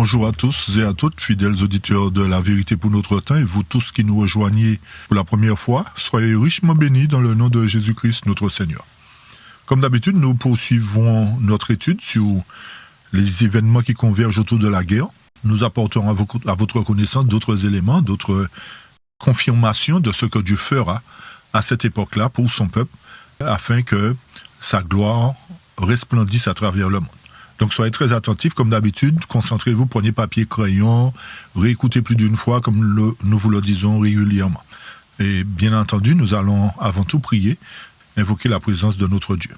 Bonjour à tous et à toutes, fidèles auditeurs de La Vérité pour notre temps, et vous tous qui nous rejoignez pour la première fois, soyez richement bénis dans le nom de Jésus-Christ notre Seigneur. Comme d'habitude, nous poursuivons notre étude sur les événements qui convergent autour de la guerre. Nous apporterons à votre connaissance d'autres éléments, d'autres confirmations de ce que Dieu fera à cette époque-là pour son peuple, afin que sa gloire resplendisse à travers le monde. Donc soyez très attentifs, comme d'habitude, concentrez-vous, prenez papier, crayon, réécoutez plus d'une fois, comme nous vous le disons régulièrement. Et bien entendu, nous allons avant tout prier, invoquer la présence de notre Dieu.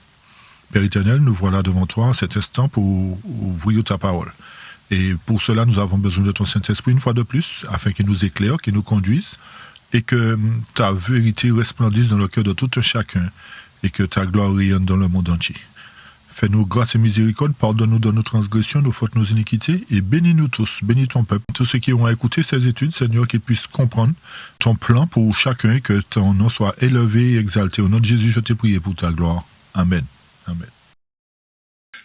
Père éternel, nous voilà devant toi en cet instant pour ouvrir ta parole. Et pour cela, nous avons besoin de ton Saint-Esprit une fois de plus, afin qu'il nous éclaire, qu'il nous conduise, et que ta vérité resplendisse dans le cœur de tout un chacun, et que ta gloire rayonne dans le monde entier. Fais-nous grâce et miséricorde, pardonne-nous de nos transgressions, nos fautes, nos iniquités, et bénis-nous tous, bénis ton peuple, tous ceux qui ont écouté ces études, Seigneur, qu'ils puissent comprendre ton plan pour chacun, et que ton nom soit élevé et exalté. Au nom de Jésus, je t'ai prié pour ta gloire. Amen. Amen.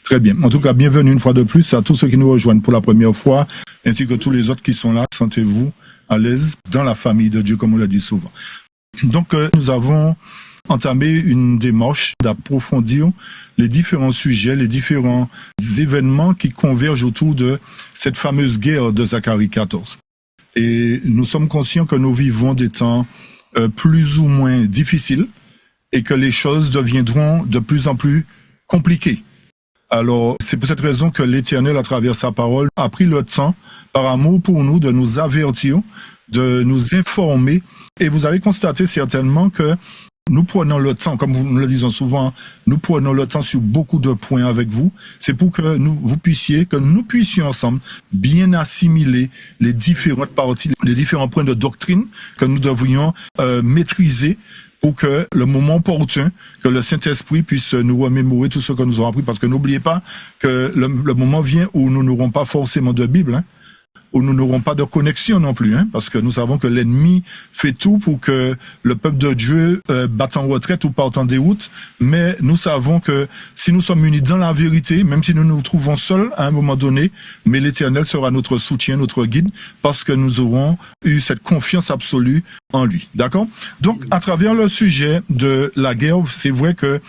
Très bien. En tout cas, bienvenue une fois de plus à tous ceux qui nous rejoignent pour la première fois, ainsi que tous les autres qui sont là. Sentez-vous à l'aise dans la famille de Dieu, comme on l'a dit souvent. Donc, nous avons entamer une démarche d'approfondir les différents sujets, les différents événements qui convergent autour de cette fameuse guerre de Zacharie 14. Et nous sommes conscients que nous vivons des temps plus ou moins difficiles et que les choses deviendront de plus en plus compliquées. Alors, c'est pour cette raison que l'Éternel, à travers sa parole, a pris le temps, par amour pour nous, de nous avertir, de nous informer. Et vous avez constaté certainement que nous prenons le temps, comme nous le disons souvent, nous prenons le temps sur beaucoup de points avec vous. C'est pour que nous puissions ensemble bien assimiler les différentes parties, les différents points de doctrine que nous devrions maîtriser pour que le moment opportun, que le Saint-Esprit puisse nous remémorer tout ce que nous avons appris. Parce que n'oubliez pas que le moment vient où nous n'aurons pas forcément de Bible, où nous n'aurons pas de connexion non plus, parce que nous savons que l'ennemi fait tout pour que le peuple de Dieu batte en retraite ou parte en déroute, mais nous savons que si nous sommes unis dans la vérité, même si nous nous trouvons seuls à un moment donné, mais l'Éternel sera notre soutien, notre guide, parce que nous aurons eu cette confiance absolue en lui. D'accord? Donc, à travers le sujet de la guerre, c'est vrai que,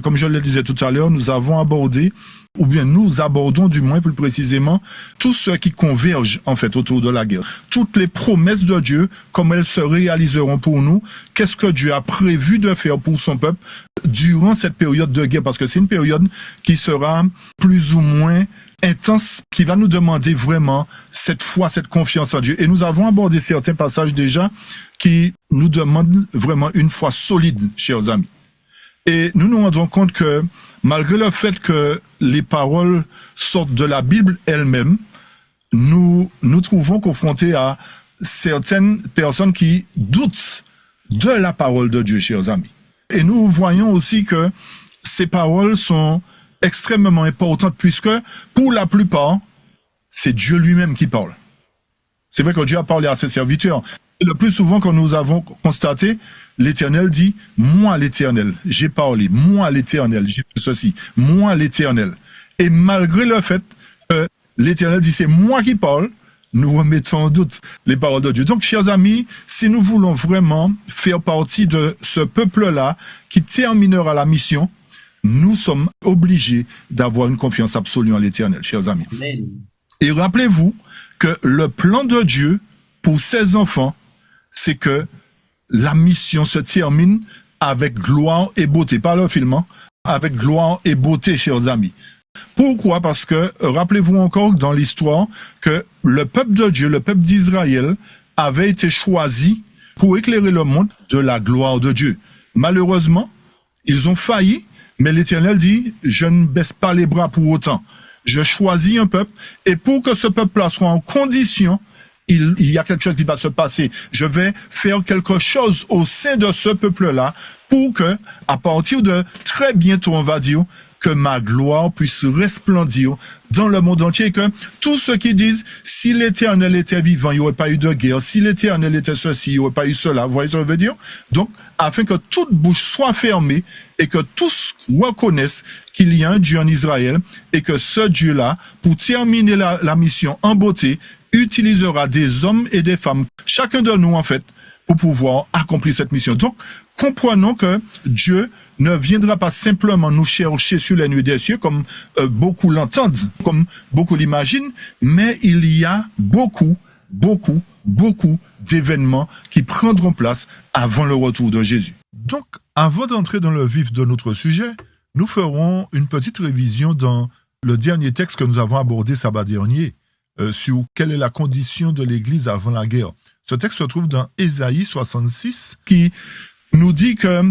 comme je le disais tout à l'heure, nous avons abordé, ou bien nous abordons du moins plus précisément tout ce qui converge en fait autour de la guerre. Toutes les promesses de Dieu, comment elles se réaliseront pour nous, qu'est-ce que Dieu a prévu de faire pour son peuple durant cette période de guerre, parce que c'est une période qui sera plus ou moins intense, qui va nous demander vraiment cette foi, cette confiance en Dieu. Et nous avons abordé certains passages déjà qui nous demandent vraiment une foi solide, chers amis. Et nous nous rendons compte que malgré le fait que les paroles sortent de la Bible elle-même, nous nous trouvons confrontés à certaines personnes qui doutent de la parole de Dieu, chers amis. Et nous voyons aussi que ces paroles sont extrêmement importantes puisque, pour la plupart, c'est Dieu lui-même qui parle. C'est vrai que Dieu a parlé à ses serviteurs. Le plus souvent, quand nous avons constaté, l'Éternel dit, moi l'Éternel, j'ai parlé, moi l'Éternel, j'ai fait ceci, moi l'Éternel. Et malgré le fait que l'Éternel dit, c'est moi qui parle, nous remettons en doute les paroles de Dieu. Donc, chers amis, si nous voulons vraiment faire partie de ce peuple-là qui terminera la mission, nous sommes obligés d'avoir une confiance absolue en l'Éternel, chers amis. Amen. Et rappelez-vous que le plan de Dieu pour ses enfants, c'est que la mission se termine avec gloire et beauté. Pas le film, avec gloire et beauté, chers amis. Pourquoi? Parce que, rappelez-vous encore dans l'histoire que le peuple de Dieu, le peuple d'Israël, avait été choisi pour éclairer le monde de la gloire de Dieu. Malheureusement, ils ont failli, mais l'Éternel dit, je ne baisse pas les bras pour autant. Je choisis un peuple, et pour que ce peuple-là soit en condition, il y a quelque chose qui va se passer. Je vais faire quelque chose au sein de ce peuple-là pour que, à partir de très bientôt, on va dire, que ma gloire puisse resplendir dans le monde entier, et que tous ceux qui disent, si l'Éternel était vivant, il n'y aurait pas eu de guerre, si l'Éternel était ceci, il n'y aurait pas eu cela, vous voyez ce que je veux dire? Donc, afin que toute bouche soit fermée, et que tous reconnaissent qu'il y a un Dieu en Israël, et que ce Dieu-là, pour terminer la mission en beauté, utilisera des hommes et des femmes, chacun de nous en fait, pour pouvoir accomplir cette mission. Donc, comprenons que Dieu ne viendra pas simplement nous chercher sur les nuits des cieux, comme beaucoup l'entendent, comme beaucoup l'imaginent, mais il y a beaucoup d'événements qui prendront place avant le retour de Jésus. Donc, avant d'entrer dans le vif de notre sujet, nous ferons une petite révision dans le dernier texte que nous avons abordé sabbat dernier, sur quelle est la condition de l'Église avant la guerre. Ce texte se trouve dans Ésaïe 66, qui nous dit que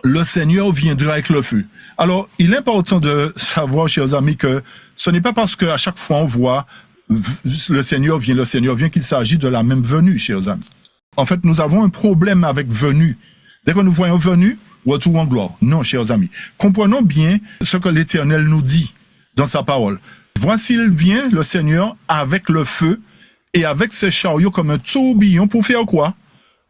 le Seigneur viendra avec le feu. Alors, il est important de savoir, chers amis, que ce n'est pas parce qu'à chaque fois on voit le Seigneur vient qu'il s'agit de la même venue, chers amis. En fait, nous avons un problème avec venue. Dès que nous voyons venue, retour en gloire. Non, chers amis. Comprenons bien ce que l'Éternel nous dit dans sa parole. Voici, il vient, le Seigneur, avec le feu et avec ses chariots comme un tourbillon pour faire quoi?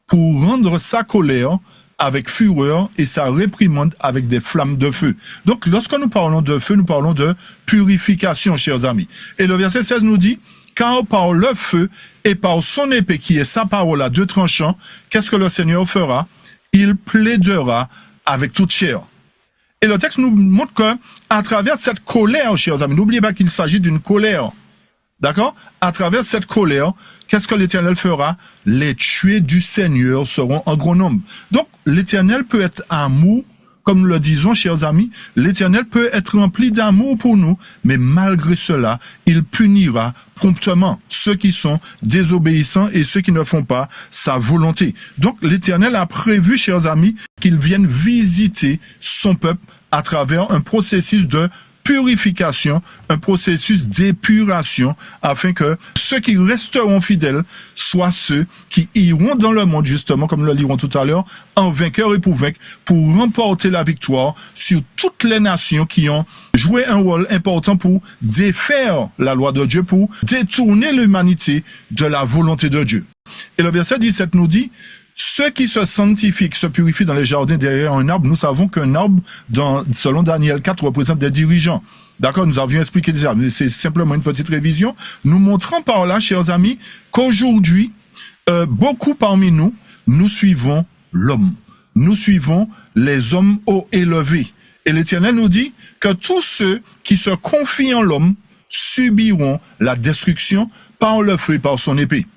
Pour rendre sa colère avec fureur et sa réprimande avec des flammes de feu. Donc, lorsque nous parlons de feu, nous parlons de purification, chers amis. Et le verset 16 nous dit, car par le feu et par son épée, qui est sa parole à deux tranchants, qu'est-ce que le Seigneur fera? Il plaidera avec toute chair. Et le texte nous montre que, à travers cette colère, chers amis, n'oubliez pas qu'il s'agit d'une colère. D'accord? À travers cette colère, qu'est-ce que l'Éternel fera? Les tués du Seigneur seront en grand nombre. Donc, l'Éternel peut être amour, comme nous le disons, chers amis, l'Éternel peut être rempli d'amour pour nous, mais malgré cela, il punira promptement ceux qui sont désobéissants et ceux qui ne font pas sa volonté. Donc, l'Éternel a prévu, chers amis, qu'il vienne visiter son peuple à travers un processus de purification, un processus d'épuration, afin que ceux qui resteront fidèles soient ceux qui iront dans le monde, justement, comme nous le lirons tout à l'heure, en vainqueur et pour vaincre, pour remporter la victoire sur toutes les nations qui ont joué un rôle important pour défaire la loi de Dieu, pour détourner l'humanité de la volonté de Dieu. Et le verset 17 nous dit, ceux qui se sanctifient, qui se purifient dans les jardins derrière un arbre, nous savons qu'un arbre, selon Daniel 4, représente des dirigeants. D'accord, nous avions expliqué ça, mais c'est simplement une petite révision. Nous montrons par là, chers amis, qu'aujourd'hui, beaucoup parmi nous, nous suivons l'homme. Nous suivons les hommes hauts élevés. Et l'Éternel nous dit que tous ceux qui se confient en l'homme subiront la destruction par le feu et par son épée.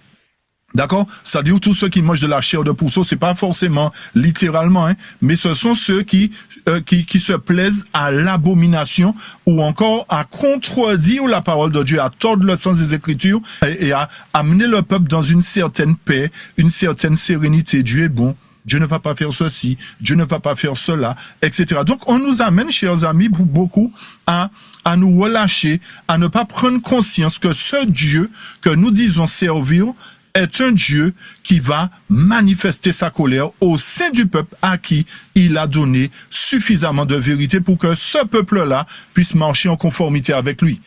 D'accord? C'est-à-dire tous ceux qui mangent de la chair de pourceau, c'est pas forcément littéralement, mais ce sont ceux qui se plaisent à l'abomination ou encore à contredire la parole de Dieu, à tordre le sens des Écritures et à amener le peuple dans une certaine paix, une certaine sérénité. Dieu est bon. Dieu ne va pas faire ceci, Dieu ne va pas faire cela, etc. Donc, on nous amène, chers amis, pour beaucoup, à nous relâcher, à ne pas prendre conscience que ce Dieu que nous disons servir est un Dieu qui va manifester sa colère au sein du peuple à qui il a donné suffisamment de vérité pour que ce peuple-là puisse marcher en conformité avec lui.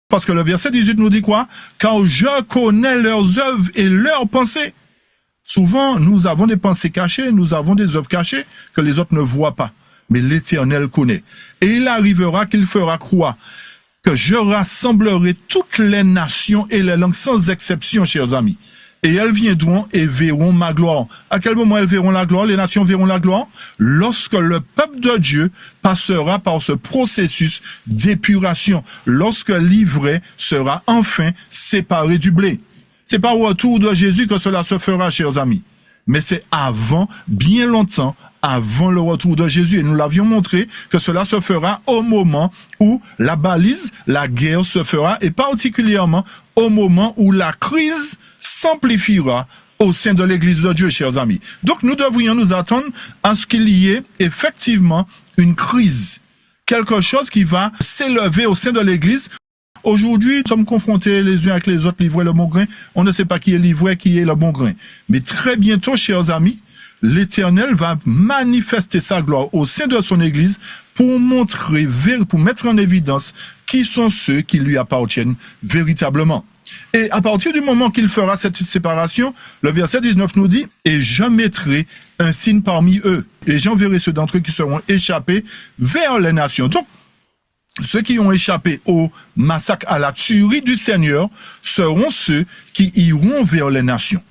Parce que le verset 18 nous dit quoi? Car je connais leurs œuvres et leurs pensées. Souvent, nous avons des pensées cachées, nous avons des œuvres cachées que les autres ne voient pas. Mais l'Éternel connaît. Et il arrivera qu'il fera croire que je rassemblerai toutes les nations et les langues sans exception, chers amis. Et elles viendront et verront ma gloire. À quel moment elles verront la gloire? Les nations verront la gloire? Lorsque le peuple de Dieu passera par ce processus d'épuration. Lorsque l'ivraie sera enfin séparé du blé. C'est pas au retour de Jésus que cela se fera, chers amis. Mais c'est avant, bien longtemps, avant le retour de Jésus. Et nous l'avions montré que cela se fera au moment où la balise, la guerre se fera, et particulièrement au moment où la crise s'amplifiera au sein de l'Église de Dieu, chers amis. Donc nous devrions nous attendre à ce qu'il y ait effectivement une crise. Quelque chose qui va s'élever au sein de l'Église. Aujourd'hui, nous sommes confrontés les uns avec les autres, l'ivraie et le bon grain. On ne sait pas qui est l'ivraie, qui est le bon grain. Mais très bientôt, chers amis, l'Éternel va manifester sa gloire au sein de son Église pour montrer, pour mettre en évidence qui sont ceux qui lui appartiennent véritablement. Et à partir du moment qu'il fera cette séparation, le verset 19 nous dit « Et je mettrai un signe parmi eux, et j'enverrai ceux d'entre eux qui seront échappés vers les nations. » Donc, ceux qui ont échappé au massacre, à la tuerie du Seigneur, seront ceux qui iront vers les nations.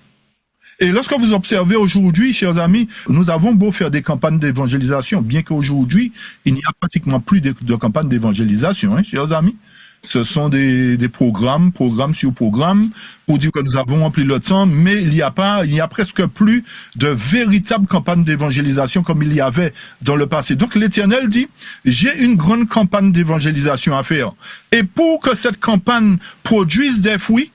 Et lorsque vous observez aujourd'hui, chers amis, nous avons beau faire des campagnes d'évangélisation, bien qu'aujourd'hui, il n'y a pratiquement plus de campagnes d'évangélisation, hein, chers amis. Ce sont des programmes sur programmes, pour dire que nous avons rempli le temps, mais il y a presque plus de véritables campagnes d'évangélisation comme il y avait dans le passé. Donc l'Éternel dit, j'ai une grande campagne d'évangélisation à faire. Et pour que cette campagne produise des fruits,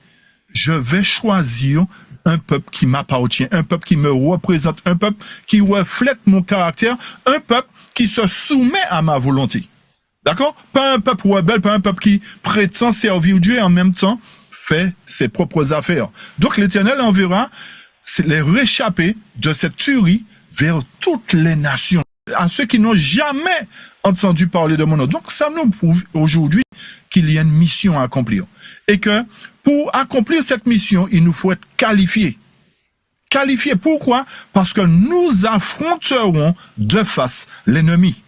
je vais choisir un peuple qui m'appartient, un peuple qui me représente, un peuple qui reflète mon caractère, un peuple qui se soumet à ma volonté. D'accord? Pas un peuple rebelle, pas un peuple qui prétend servir Dieu et en même temps fait ses propres affaires. Donc l'Éternel enverra les réchappés de cette tuerie vers toutes les nations, à ceux qui n'ont jamais entendu parler de mon nom. Donc ça nous prouve aujourd'hui qu'il y a une mission à accomplir. Et que pour accomplir cette mission, il nous faut être qualifiés. Qualifiés, pourquoi? Parce que nous affronterons de face l'ennemi.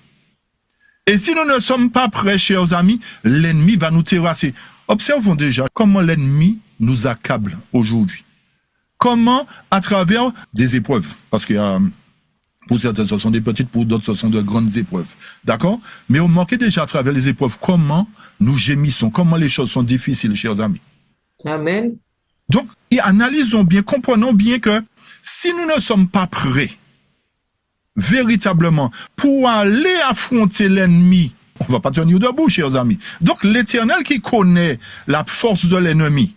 Et si nous ne sommes pas prêts, chers amis, l'ennemi va nous terrasser. Observons déjà comment l'ennemi nous accable aujourd'hui. Comment, à travers des épreuves, parce qu'il y a, pour certains ce sont des petites, pour d'autres ce sont de grandes épreuves. D'accord? Mais on manquait déjà à travers les épreuves comment nous gémissons, comment les choses sont difficiles, chers amis. Amen. Donc, analysons bien, comprenons bien que si nous ne sommes pas prêts, véritablement, pour aller affronter l'ennemi, on va pas tenir debout, chers amis. Donc, l'Éternel qui connaît la force de l'ennemi,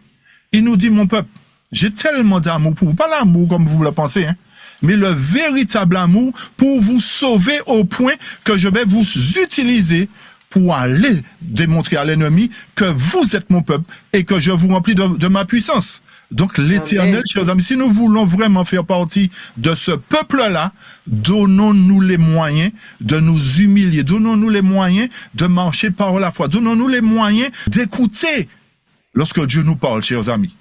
il nous dit, mon peuple, j'ai tellement d'amour pour vous, pas l'amour comme vous le pensez, hein, mais le véritable amour pour vous sauver au point que je vais vous utiliser pour aller démontrer à l'ennemi que vous êtes mon peuple et que je vous remplis de ma puissance. Donc l'Éternel, chers amis, si nous voulons vraiment faire partie de ce peuple-là, donnons-nous les moyens de nous humilier, donnons-nous les moyens de marcher par la foi, donnons-nous les moyens d'écouter lorsque Dieu nous parle, chers amis.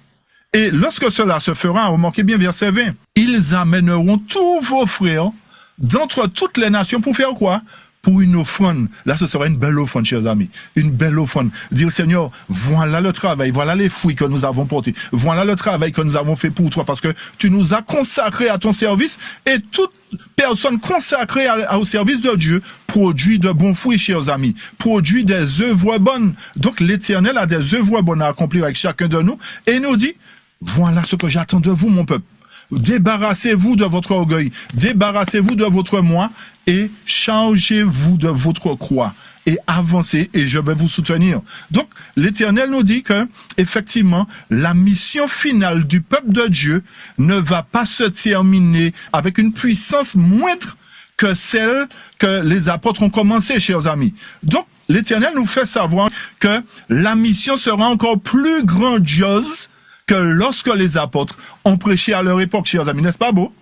Et lorsque cela se fera, remarquez bien verset 20, ils amèneront tous vos frères d'entre toutes les nations pour faire quoi? Pour une offrande. Là, ce sera une belle offrande, chers amis. Une belle offrande. Dire, Seigneur, voilà le travail, voilà les fruits que nous avons portés. Voilà le travail que nous avons fait pour toi, parce que tu nous as consacrés à ton service, et toute personne consacrée au service de Dieu produit de bons fruits, chers amis. Produit des œuvres bonnes. Donc, l'Éternel a des œuvres bonnes à accomplir avec chacun de nous, et nous dit, voilà ce que j'attends de vous, mon peuple. Débarrassez-vous de votre orgueil, débarrassez-vous de votre moi et chargez-vous de votre croix et avancez et je vais vous soutenir. Donc, l'Éternel nous dit que, effectivement, la mission finale du peuple de Dieu ne va pas se terminer avec une puissance moindre que celle que les apôtres ont commencé, chers amis. Donc, l'Éternel nous fait savoir que la mission sera encore plus grandiose que lorsque les apôtres ont prêché à leur époque, chers amis. N'est-ce pas beau?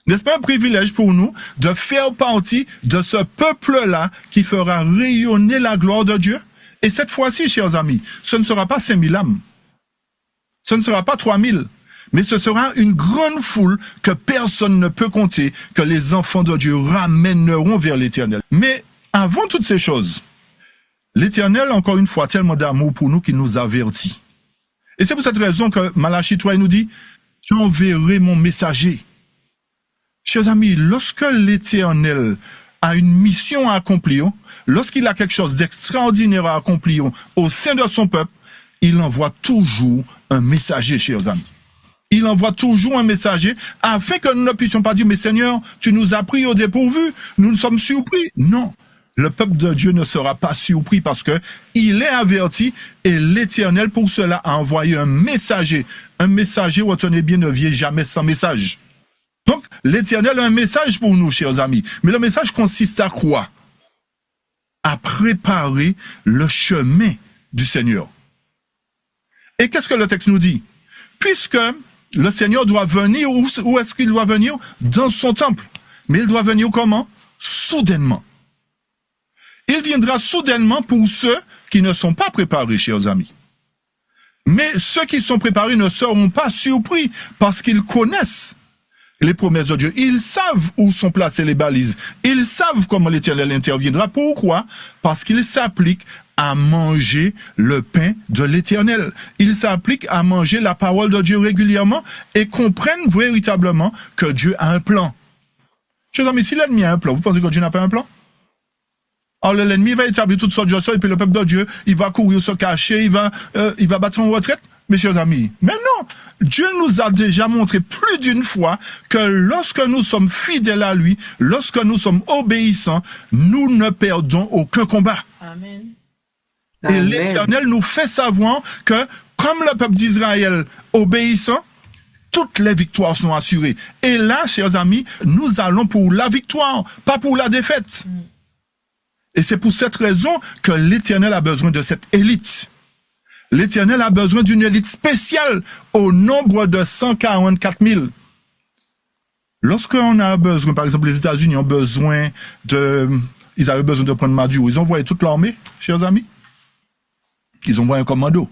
N'est-ce pas un privilège pour nous de faire partie de ce peuple-là qui fera rayonner la gloire de Dieu? Et cette fois-ci, chers amis, ce ne sera pas 5000 âmes. Ce ne sera pas 3000. Mais ce sera une grande foule que personne ne peut compter, que les enfants de Dieu ramèneront vers l'Éternel. Mais avant toutes ces choses, l'Éternel, encore une fois, a tellement d'amour pour nous qu'il nous avertit. Et c'est pour cette raison que Malachie 3 nous dit, j'enverrai mon messager. Chers amis, lorsque l'Éternel a une mission à accomplir, lorsqu'il a quelque chose d'extraordinaire à accomplir au sein de son peuple, il envoie toujours un messager, chers amis. Il envoie toujours un messager afin que nous ne puissions pas dire, mais Seigneur, tu nous as pris au dépourvu, nous sommes surpris. Non. Le peuple de Dieu ne sera pas surpris parce que il est averti et l'Éternel pour cela a envoyé un messager. Un messager, retenez bien, ne vient jamais sans message. Donc, l'Éternel a un message pour nous, chers amis. Mais le message consiste à quoi? À préparer le chemin du Seigneur. Et qu'est-ce que le texte nous dit? Puisque Le Seigneur doit venir, où est-ce qu'il doit venir? Dans son temple. Mais il doit venir comment? Soudainement. Il viendra soudainement pour ceux qui ne sont pas préparés, chers amis. Mais ceux qui sont préparés ne seront pas surpris parce qu'ils connaissent les promesses de Dieu. Ils savent où sont placées les balises. Ils savent comment l'Éternel interviendra. Pourquoi? Parce qu'ils s'appliquent à manger le pain de l'Éternel. Ils s'appliquent à manger la parole de Dieu régulièrement et comprennent véritablement que Dieu a un plan. Chers amis, si l'ennemi a un plan, vous pensez que Dieu n'a pas un plan? Alors l'ennemi va établir toutes sortes de choses et puis le peuple de Dieu, il va courir, se cacher, il va battre en retraite. Mes chers amis, mais non, Dieu nous a déjà montré plus d'une fois que lorsque nous sommes fidèles à lui, lorsque nous sommes obéissants, nous ne perdons aucun combat. Amen. Et l'Éternel nous fait savoir que, comme le peuple d'Israël obéissant, toutes les victoires sont assurées. Et là, chers amis, nous allons pour la victoire, pas pour la défaite. Et c'est pour cette raison que l'Éternel a besoin de cette élite. L'Éternel a besoin d'une élite spéciale au nombre de 144 000. Lorsqu'on a besoin, par exemple, les États-Unis ont besoin ils avaient besoin de prendre Maduro. Ils ont envoyé toute l'armée, chers amis. Ils ont envoyé un commando.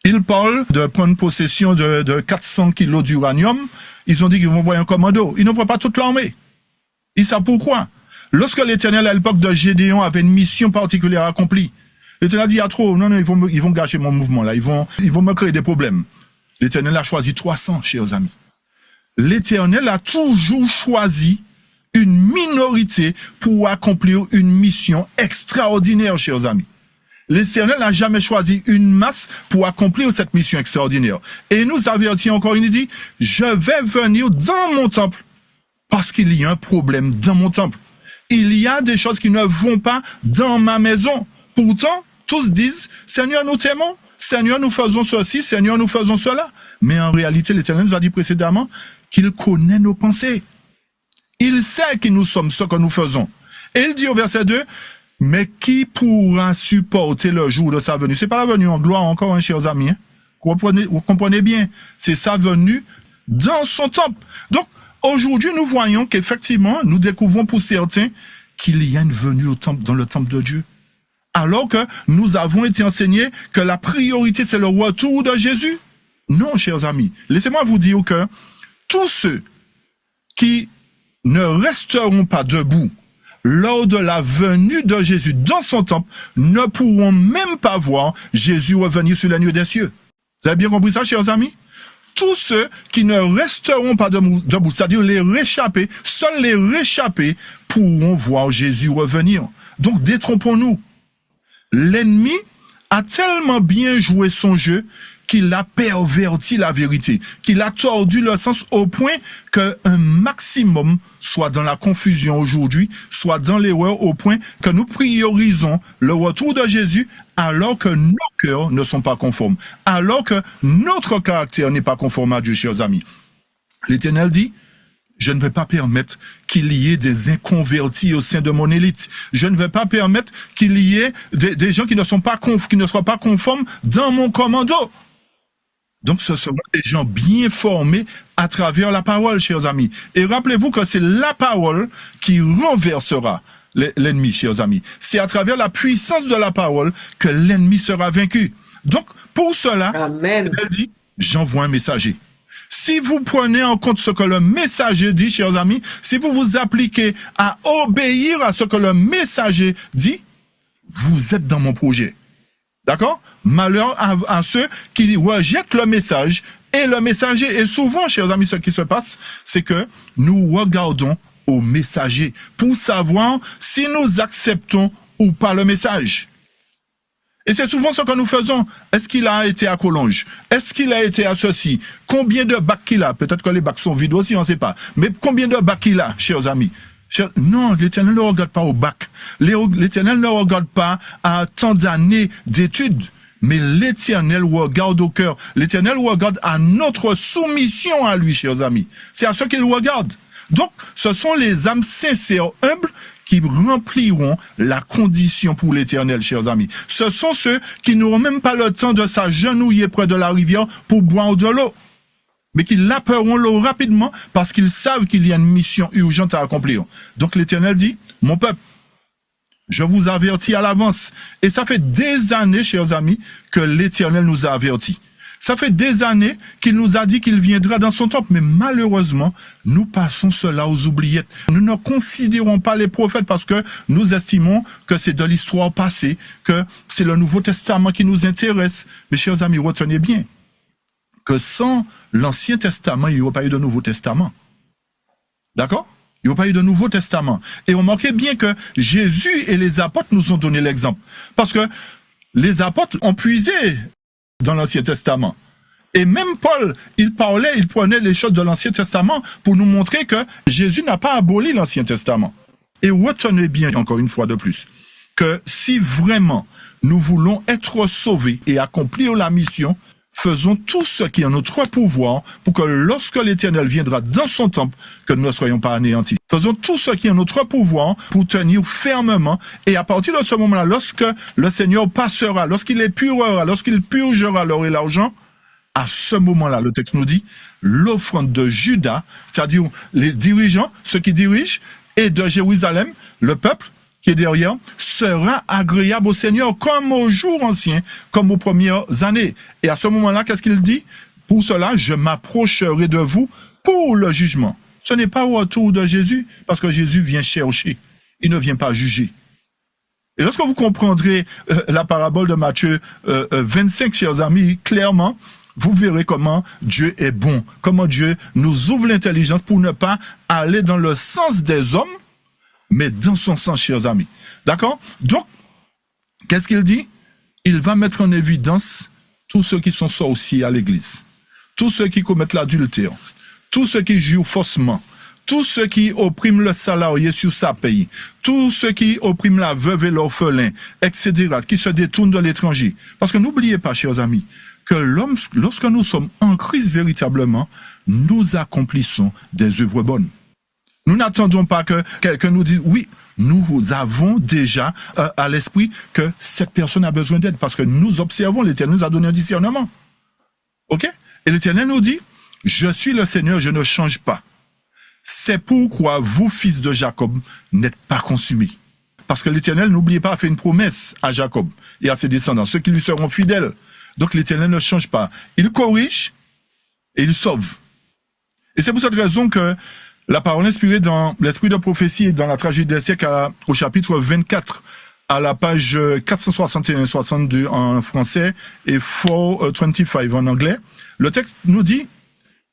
Ils parlent de prendre possession de 400 kilos d'uranium. Ils ont dit qu'ils vont envoyer un commando. Ils n'envoient pas toute l'armée. Ils savent pourquoi. Lorsque l'Éternel, à l'époque de Gédéon, avait une mission particulière accomplie, l'Éternel dit, il y a trop, non, ils vont gâcher mon mouvement là, ils vont me créer des problèmes. L'Éternel a choisi 300, chers amis. L'Éternel a toujours choisi une minorité pour accomplir une mission extraordinaire, chers amis. L'Éternel n'a jamais choisi une masse pour accomplir cette mission extraordinaire. Et il nous avertit encore, il nous dit, je vais venir dans mon temple parce qu'il y a un problème dans mon temple. Il y a des choses qui ne vont pas dans ma maison. Pourtant, tous disent, Seigneur, nous t'aimons, Seigneur, nous faisons ceci, Seigneur, nous faisons cela. Mais en réalité, l'Éternel nous a dit précédemment qu'il connaît nos pensées. Il sait que nous sommes ce que nous faisons. Et il dit au verset 2, mais qui pourra supporter le jour de sa venue? C'est pas la venue en gloire encore, hein, chers amis. Hein? Vous comprenez bien. C'est sa venue dans son temple. Donc, aujourd'hui, nous voyons qu'effectivement, nous découvrons pour certains qu'il y a une venue au temple, dans le temple de Dieu. Alors que nous avons été enseignés que la priorité, c'est le retour de Jésus. Non, chers amis. Laissez-moi vous dire que tous ceux qui ne resteront pas debout lors de la venue de Jésus dans son temple ne pourront même pas voir Jésus revenir sur les nuées des cieux. Vous avez bien compris ça, chers amis? Tous ceux qui ne resteront pas debout, c'est-à-dire les réchappés, seuls les réchappés pourront voir Jésus revenir. Donc, détrompons-nous. L'ennemi a tellement bien joué son jeu qu'il a perverti la vérité, qu'il a tordu le sens au point qu'un maximum soit dans la confusion aujourd'hui, soit dans l'erreur au point que nous priorisons le retour de Jésus alors que nos cœurs ne sont pas conformes, alors que notre caractère n'est pas conforme à Dieu, chers amis. L'Éternel dit, je ne vais pas permettre qu'il y ait des inconvertis au sein de mon élite. Je ne vais pas permettre qu'il y ait des gens qui ne soient pas conformes dans mon commando. Donc, ce seront des gens bien formés à travers la parole, chers amis. Et rappelez-vous que c'est la parole qui renversera l'ennemi, chers amis. C'est à travers la puissance de la parole que l'ennemi sera vaincu. Donc, pour cela, Amen. elle dit, j'envoie un messager. Si vous prenez en compte ce que le messager dit, chers amis, si vous vous appliquez à obéir à ce que le messager dit, vous êtes dans mon projet. D'accord? Malheur à ceux qui rejettent le message et le messager. Et souvent, chers amis, ce qui se passe, c'est que nous regardons au messager pour savoir si nous acceptons ou pas le message. Et c'est souvent ce que nous faisons. Est-ce qu'il a été à Collonges? Est-ce qu'il a été à ceci? Combien de bacs qu'il a? Peut-être que les bacs sont vides aussi, on ne sait pas. Mais combien de bacs il a, chers amis? Non, l'Éternel ne regarde pas au bac. L'Éternel ne regarde pas à tant d'années d'études. Mais l'Éternel regarde au cœur. L'Éternel regarde à notre soumission à lui, chers amis. C'est à ce qu'il regarde. Donc, ce sont les âmes sincères, humbles, qui rempliront la condition pour l'Éternel, chers amis. Ce sont ceux qui n'auront même pas le temps de s'agenouiller près de la rivière pour boire de l'eau. mais qu'ils lapperont rapidement parce qu'ils savent qu'il y a une mission urgente à accomplir. Donc l'Éternel dit, mon peuple, je vous avertis à l'avance. Et ça fait des années, chers amis, que l'Éternel nous a avertis. Ça fait des années qu'il nous a dit qu'il viendra dans son temple, mais malheureusement, nous passons cela aux oubliettes. Nous ne considérons pas les prophètes parce que nous estimons que c'est de l'histoire passée, que c'est le Nouveau Testament qui nous intéresse. Mais chers amis, retenez bien que sans l'Ancien Testament, il n'y aurait pas eu de Nouveau Testament. D'accord ? Il n'y aurait pas eu de Nouveau Testament. Et remarquez bien que Jésus et les apôtres nous ont donné l'exemple. Parce que les apôtres ont puisé dans l'Ancien Testament. Et même Paul, il prenait les choses de l'Ancien Testament pour nous montrer que Jésus n'a pas aboli l'Ancien Testament. Et retenez bien, encore une fois de plus, que si vraiment nous voulons être sauvés et accomplir la mission, faisons tout ce qui est en notre pouvoir pour que lorsque l'Éternel viendra dans son temple, que nous ne soyons pas anéantis. Faisons tout ce qui est en notre pouvoir pour tenir fermement. Et à partir de ce moment-là, lorsque le Seigneur passera, lorsqu'il épurera, lorsqu'il purgera l'or et l'argent, à ce moment-là, le texte nous dit, l'offrande de Juda, c'est-à-dire les dirigeants, ceux qui dirigent, et de Jérusalem, le peuple, qui est derrière, sera agréable au Seigneur comme aux jours anciens, comme aux premières années. Et à ce moment-là, qu'est-ce qu'il dit? Pour cela, je m'approcherai de vous pour le jugement. Ce n'est pas au retour de Jésus, parce que Jésus vient chercher. Il ne vient pas juger. Et lorsque vous comprendrez la parabole de Matthieu 25, chers amis, clairement, vous verrez comment Dieu est bon, comment Dieu nous ouvre l'intelligence pour ne pas aller dans le sens des hommes, mais dans son sens, chers amis. D'accord? Donc, qu'est-ce qu'il dit? Il va mettre en évidence tous ceux qui sont sorciers à l'église, tous ceux qui commettent l'adultère, tous ceux qui jurent faussement, tous ceux qui oppriment le salarié sur sa paye, tous ceux qui oppriment la veuve et l'orphelin, etc., qui se détournent de l'étranger. Parce que n'oubliez pas, chers amis, que l'homme, lorsque nous sommes en crise véritablement, nous accomplissons des œuvres bonnes. Nous n'attendons pas que quelqu'un nous dise, oui, nous avons déjà à l'esprit que cette personne a besoin d'aide parce que nous observons, l'Éternel nous a donné un discernement. OK? Et l'Éternel nous dit, je suis le Seigneur, je ne change pas. C'est pourquoi vous, fils de Jacob, n'êtes pas consumés. Parce que l'Éternel, n'oubliez pas, a fait une promesse à Jacob et à ses descendants, ceux qui lui seront fidèles. Donc l'Éternel ne change pas. Il corrige et il sauve. Et c'est pour cette raison que la parole inspirée dans l'esprit de prophétie et dans la tragédie des siècles au chapitre 24, à la page 461-62 en français et 425 en anglais, le texte nous dit,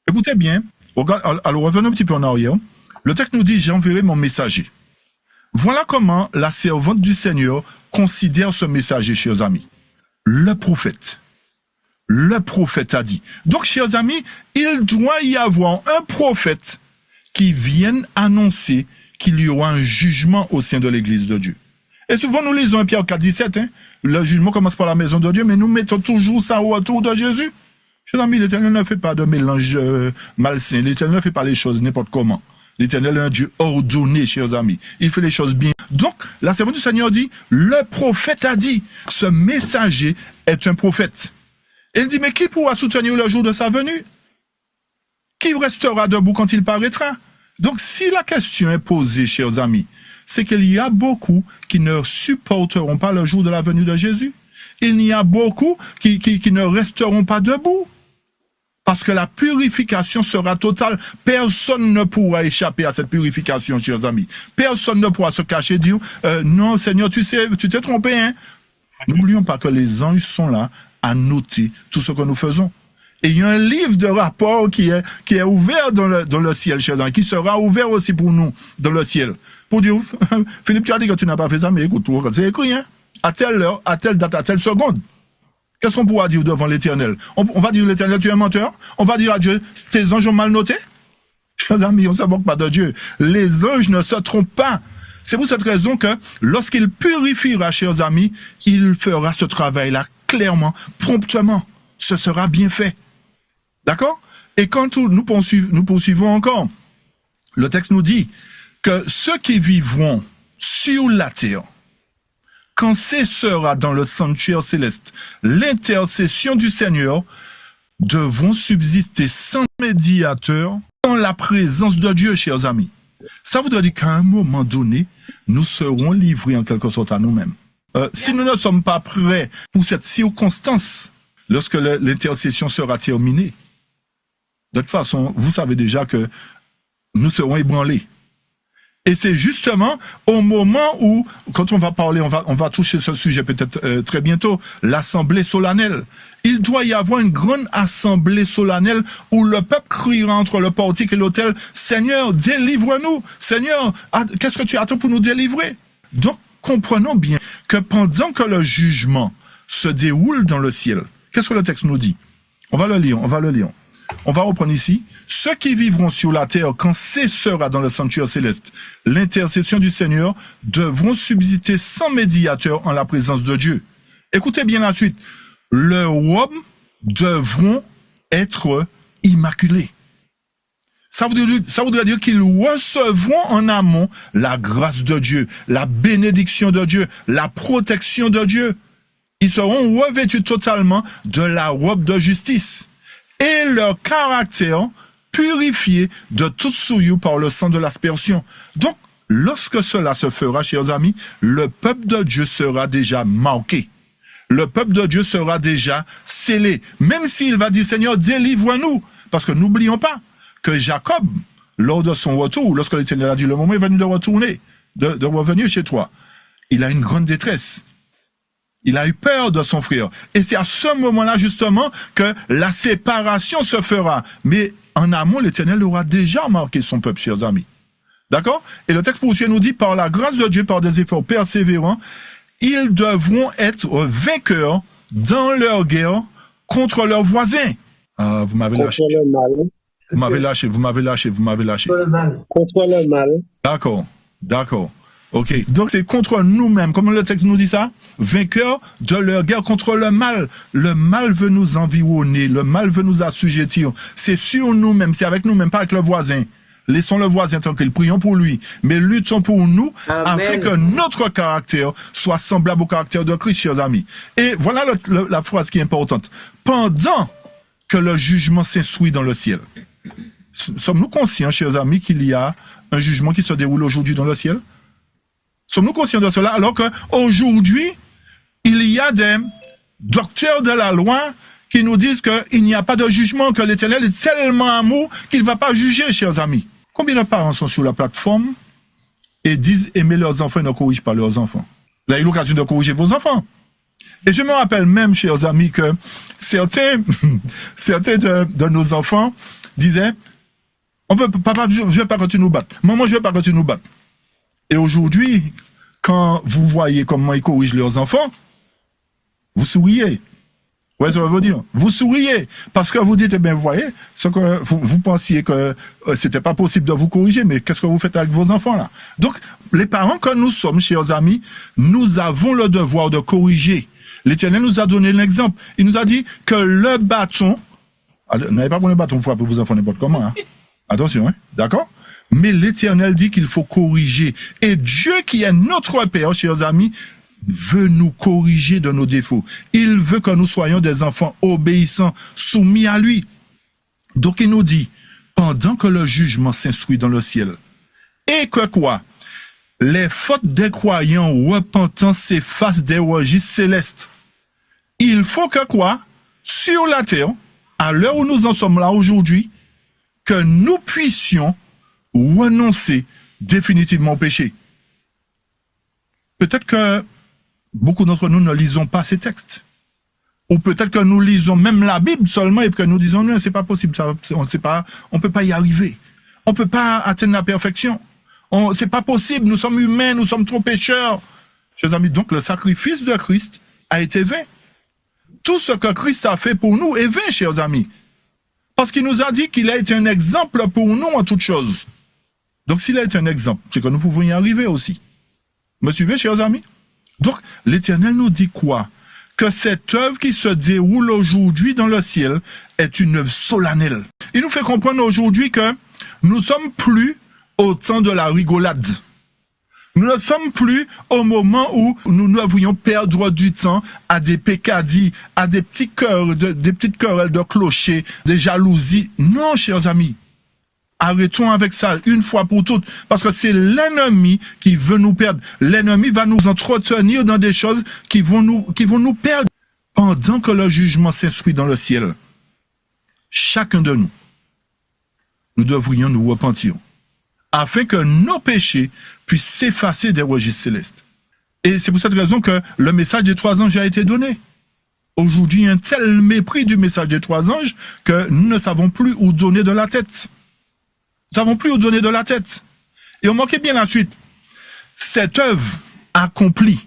écoutez bien, alors revenons un petit peu en arrière, le texte nous dit, j'enverrai mon messager. Voilà comment la servante du Seigneur considère ce messager, chers amis. Le prophète a dit. Donc, chers amis, il doit y avoir un prophète qui viennent annoncer qu'il y aura un jugement au sein de l'Église de Dieu. Et souvent, nous lisons 1 Pierre 4, 17, le jugement commence par la maison de Dieu, mais nous mettons toujours ça autour de Jésus. Chers amis, l'Éternel ne fait pas de mélange malsain. L'Éternel ne fait pas les choses n'importe comment. L'Éternel est un Dieu ordonné, chers amis. Il fait les choses bien. Donc, la servante du Seigneur dit, le prophète a dit, ce messager est un prophète. Et il dit, mais qui pourra soutenir le jour de sa venue? Qui restera debout quand il paraîtra? Donc, si la question est posée, chers amis, c'est qu'il y a beaucoup qui ne supporteront pas le jour de la venue de Jésus. Il y a beaucoup qui ne resteront pas debout. Parce que la purification sera totale. Personne ne pourra échapper à cette purification, chers amis. Personne ne pourra se cacher et dire, non, Seigneur, tu sais, tu t'es trompé, hein? N'oublions pas que les anges sont là à noter tout ce que nous faisons. Et il y a un livre de rapport qui est ouvert dans le ciel, chers amis, qui sera ouvert aussi pour nous dans le ciel. Pour dire, Philippe, tu as dit que tu n'as pas fait ça, mais écoute, c'est écrit, hein? À telle heure, à telle date, à telle seconde. Qu'est-ce qu'on pourra dire devant l'Éternel? On va dire l'Éternel, tu es un menteur? On va dire à Dieu, tes anges ont mal noté? Chers amis, on ne se moque pas de Dieu. Les anges ne se trompent pas. C'est pour cette raison que lorsqu'il purifiera, chers amis, il fera ce travail-là clairement, promptement. Ce sera bien fait. D'accord? Et quand nous poursuivons encore, le texte nous dit que ceux qui vivront sur la terre, quand cessera dans le sanctuaire céleste l'intercession du Seigneur, devront subsister sans médiateur dans la présence de Dieu, chers amis. Ça voudrait dire qu'à un moment donné, nous serons livrés en quelque sorte à nous-mêmes. Si nous ne sommes pas prêts pour cette circonstance, lorsque l'intercession sera terminée, de toute façon, vous savez déjà que nous serons ébranlés. Et c'est justement au moment où, quand on va parler, on va toucher ce sujet peut-être très bientôt, l'assemblée solennelle. Il doit y avoir une grande assemblée solennelle où le peuple criera entre le portique et l'autel, « Seigneur, délivre-nous! Seigneur, qu'est-ce que tu attends pour nous délivrer ?» Donc, comprenons bien que pendant que le jugement se déroule dans le ciel, qu'est-ce que le texte nous dit? On va le lire. On va reprendre ici. Ceux qui vivront sur la terre quand cessera dans le sanctuaire céleste l'intercession du Seigneur devront subsister sans médiateur en la présence de Dieu. Écoutez bien la suite. Leurs robes devront être immaculées. Ça voudrait dire qu'ils recevront en amont la grâce de Dieu, la bénédiction de Dieu, la protection de Dieu. Ils seront revêtus totalement de la robe de justice. Et leur caractère purifié de toute souillure par le sang de l'aspersion. Donc, lorsque cela se fera, chers amis, le peuple de Dieu sera déjà marqué. Le peuple de Dieu sera déjà scellé. Même s'il va dire, Seigneur, délivre-nous. Parce que n'oublions pas que Jacob, lors de son retour, lorsque l'Éternel a dit, le moment est venu de retourner, de revenir chez toi, il a une grande détresse. Il a eu peur de son frère. Et c'est à ce moment-là, justement, que la séparation se fera. Mais en amont, l'Éternel aura déjà marqué son peuple, chers amis. D'accord? Et le texte poursuit nous dit, par la grâce de Dieu, par des efforts persévérants, ils devront être vainqueurs dans leur guerre contre leurs voisins. Ah, vous m'avez lâché. Contre le mal. Vous m'avez lâché. Contre le mal. D'accord. Ok, donc c'est contre nous-mêmes, comme le texte nous dit ça, vainqueurs de leur guerre contre le mal. Le mal veut nous environner, le mal veut nous assujettir. C'est sur nous-mêmes, c'est avec nous-mêmes, pas avec le voisin. Laissons le voisin tranquille, prions pour lui, mais luttons pour nous, Amen, afin que notre caractère soit semblable au caractère de Christ, chers amis. Et voilà la phrase qui est importante. Pendant que le jugement s'instruit dans le ciel, sommes-nous conscients, chers amis, qu'il y a un jugement qui se déroule aujourd'hui dans le ciel? Sommes-nous conscients de cela alors qu'aujourd'hui, il y a des docteurs de la loi qui nous disent qu'il n'y a pas de jugement, que l'Éternel est tellement amour qu'il ne va pas juger, chers amis. Combien de parents sont sur la plateforme et disent aimer leurs enfants et ne corrigent pas leurs enfants? Vous avez eu l'occasion de corriger vos enfants. Et je me rappelle même, chers amis, que certains de nos enfants disaient, papa, je ne veux pas que tu nous battes. Maman, je ne veux pas que tu nous battes. Et aujourd'hui, quand vous voyez comment ils corrigent leurs enfants, vous souriez. Ouais, ça veut dire, vous souriez. Parce que vous dites, eh bien, vous voyez, ce que vous pensiez que c'était pas possible de vous corriger, mais qu'est-ce que vous faites avec vos enfants là? Donc, les parents que nous sommes, chers amis, nous avons le devoir de corriger. L'Éternel nous a donné l'exemple. Il nous a dit que le bâton, n'allez pas prendre le bâton pour frapper vos enfants n'importe comment, hein. Attention, hein, d'accord? Mais l'Éternel dit qu'il faut corriger. Et Dieu qui est notre Père, chers amis, veut nous corriger de nos défauts. Il veut que nous soyons des enfants obéissants, soumis à lui. Donc il nous dit, pendant que le jugement s'instruit dans le ciel, et que quoi? Les fautes des croyants repentants s'effacent des registres célestes. Il faut que quoi? Sur la terre, à l'heure où nous en sommes là aujourd'hui, que nous puissions renoncer définitivement au péché. Peut-être que beaucoup d'entre nous ne lisons pas ces textes. Ou peut-être que nous lisons même la Bible seulement et que nous disons non, c'est pas possible, ça, on peut pas y arriver. On peut pas atteindre la perfection. C'est pas possible, nous sommes humains, nous sommes trop pécheurs. Chers amis, donc le sacrifice de Christ a été vain. Tout ce que Christ a fait pour nous est vain, chers amis. Parce qu'il nous a dit qu'il a été un exemple pour nous en toutes choses. Donc s'il a été un exemple, c'est que nous pouvons y arriver aussi. Me suivez, chers amis? Donc l'Éternel nous dit quoi? Que cette œuvre qui se déroule aujourd'hui dans le ciel est une œuvre solennelle. Il nous fait comprendre aujourd'hui que nous sommes plus au temps de la rigolade. Nous ne sommes plus au moment où nous devrions perdre du temps à des pécadilles, à des petits cœurs, des petites querelles de clocher, des jalousies. Non, chers amis. Arrêtons avec ça une fois pour toutes, parce que c'est l'ennemi qui veut nous perdre. L'ennemi va nous entretenir dans des choses qui vont nous perdre. Pendant que le jugement s'instruit dans le ciel, chacun de nous devrions nous repentir, afin que nos péchés puissent s'effacer des registres célestes. Et c'est pour cette raison que le message des 3 anges a été donné. Aujourd'hui, un tel mépris du message des 3 anges que nous ne savons plus où donner de la tête. Nous ne savons plus où donner de la tête. Et on manquait bien la suite. Cette œuvre accomplie,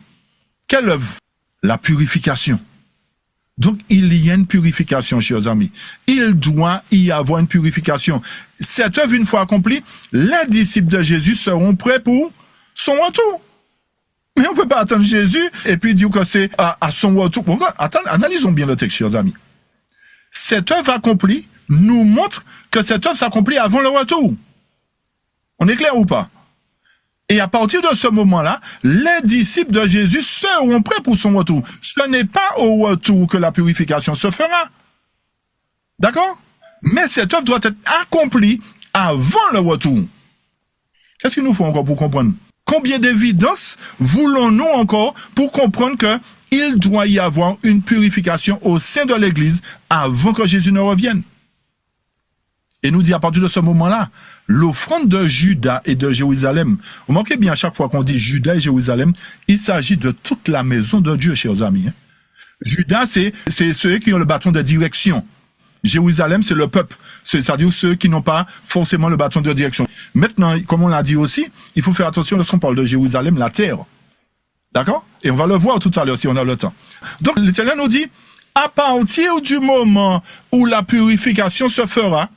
quelle œuvre? La purification. Donc, il y a une purification, chers amis. Il doit y avoir une purification. Cette œuvre, une fois accomplie, les disciples de Jésus seront prêts pour son retour. Mais on ne peut pas attendre Jésus et puis dire que c'est à son retour. Attends, analysons bien le texte, chers amis. Cette œuvre accomplie nous montre que cette œuvre s'accomplit avant le retour. On est clair ou pas? Et à partir de ce moment-là, les disciples de Jésus seront prêts pour son retour. Ce n'est pas au retour que la purification se fera. D'accord? Mais cette œuvre doit être accomplie avant le retour. Qu'est-ce qu'il nous faut encore pour comprendre? Combien d'évidences voulons-nous encore pour comprendre qu'il doit y avoir une purification au sein de l'Église avant que Jésus ne revienne? Et nous dit à partir de ce moment-là, l'offrande de Juda et de Jérusalem. Vous remarquez bien à chaque fois qu'on dit Juda et Jérusalem, il s'agit de toute la maison de Dieu, chers amis. Juda, c'est ceux qui ont le bâton de direction. Jérusalem, c'est le peuple. C'est-à-dire ceux qui n'ont pas forcément le bâton de direction. Maintenant, comme on l'a dit aussi, il faut faire attention lorsqu'on parle de Jérusalem, la terre. D'accord? Et on va le voir tout à l'heure si on a le temps. Donc, l'Éternel nous dit, à partir du moment où la purification se fera,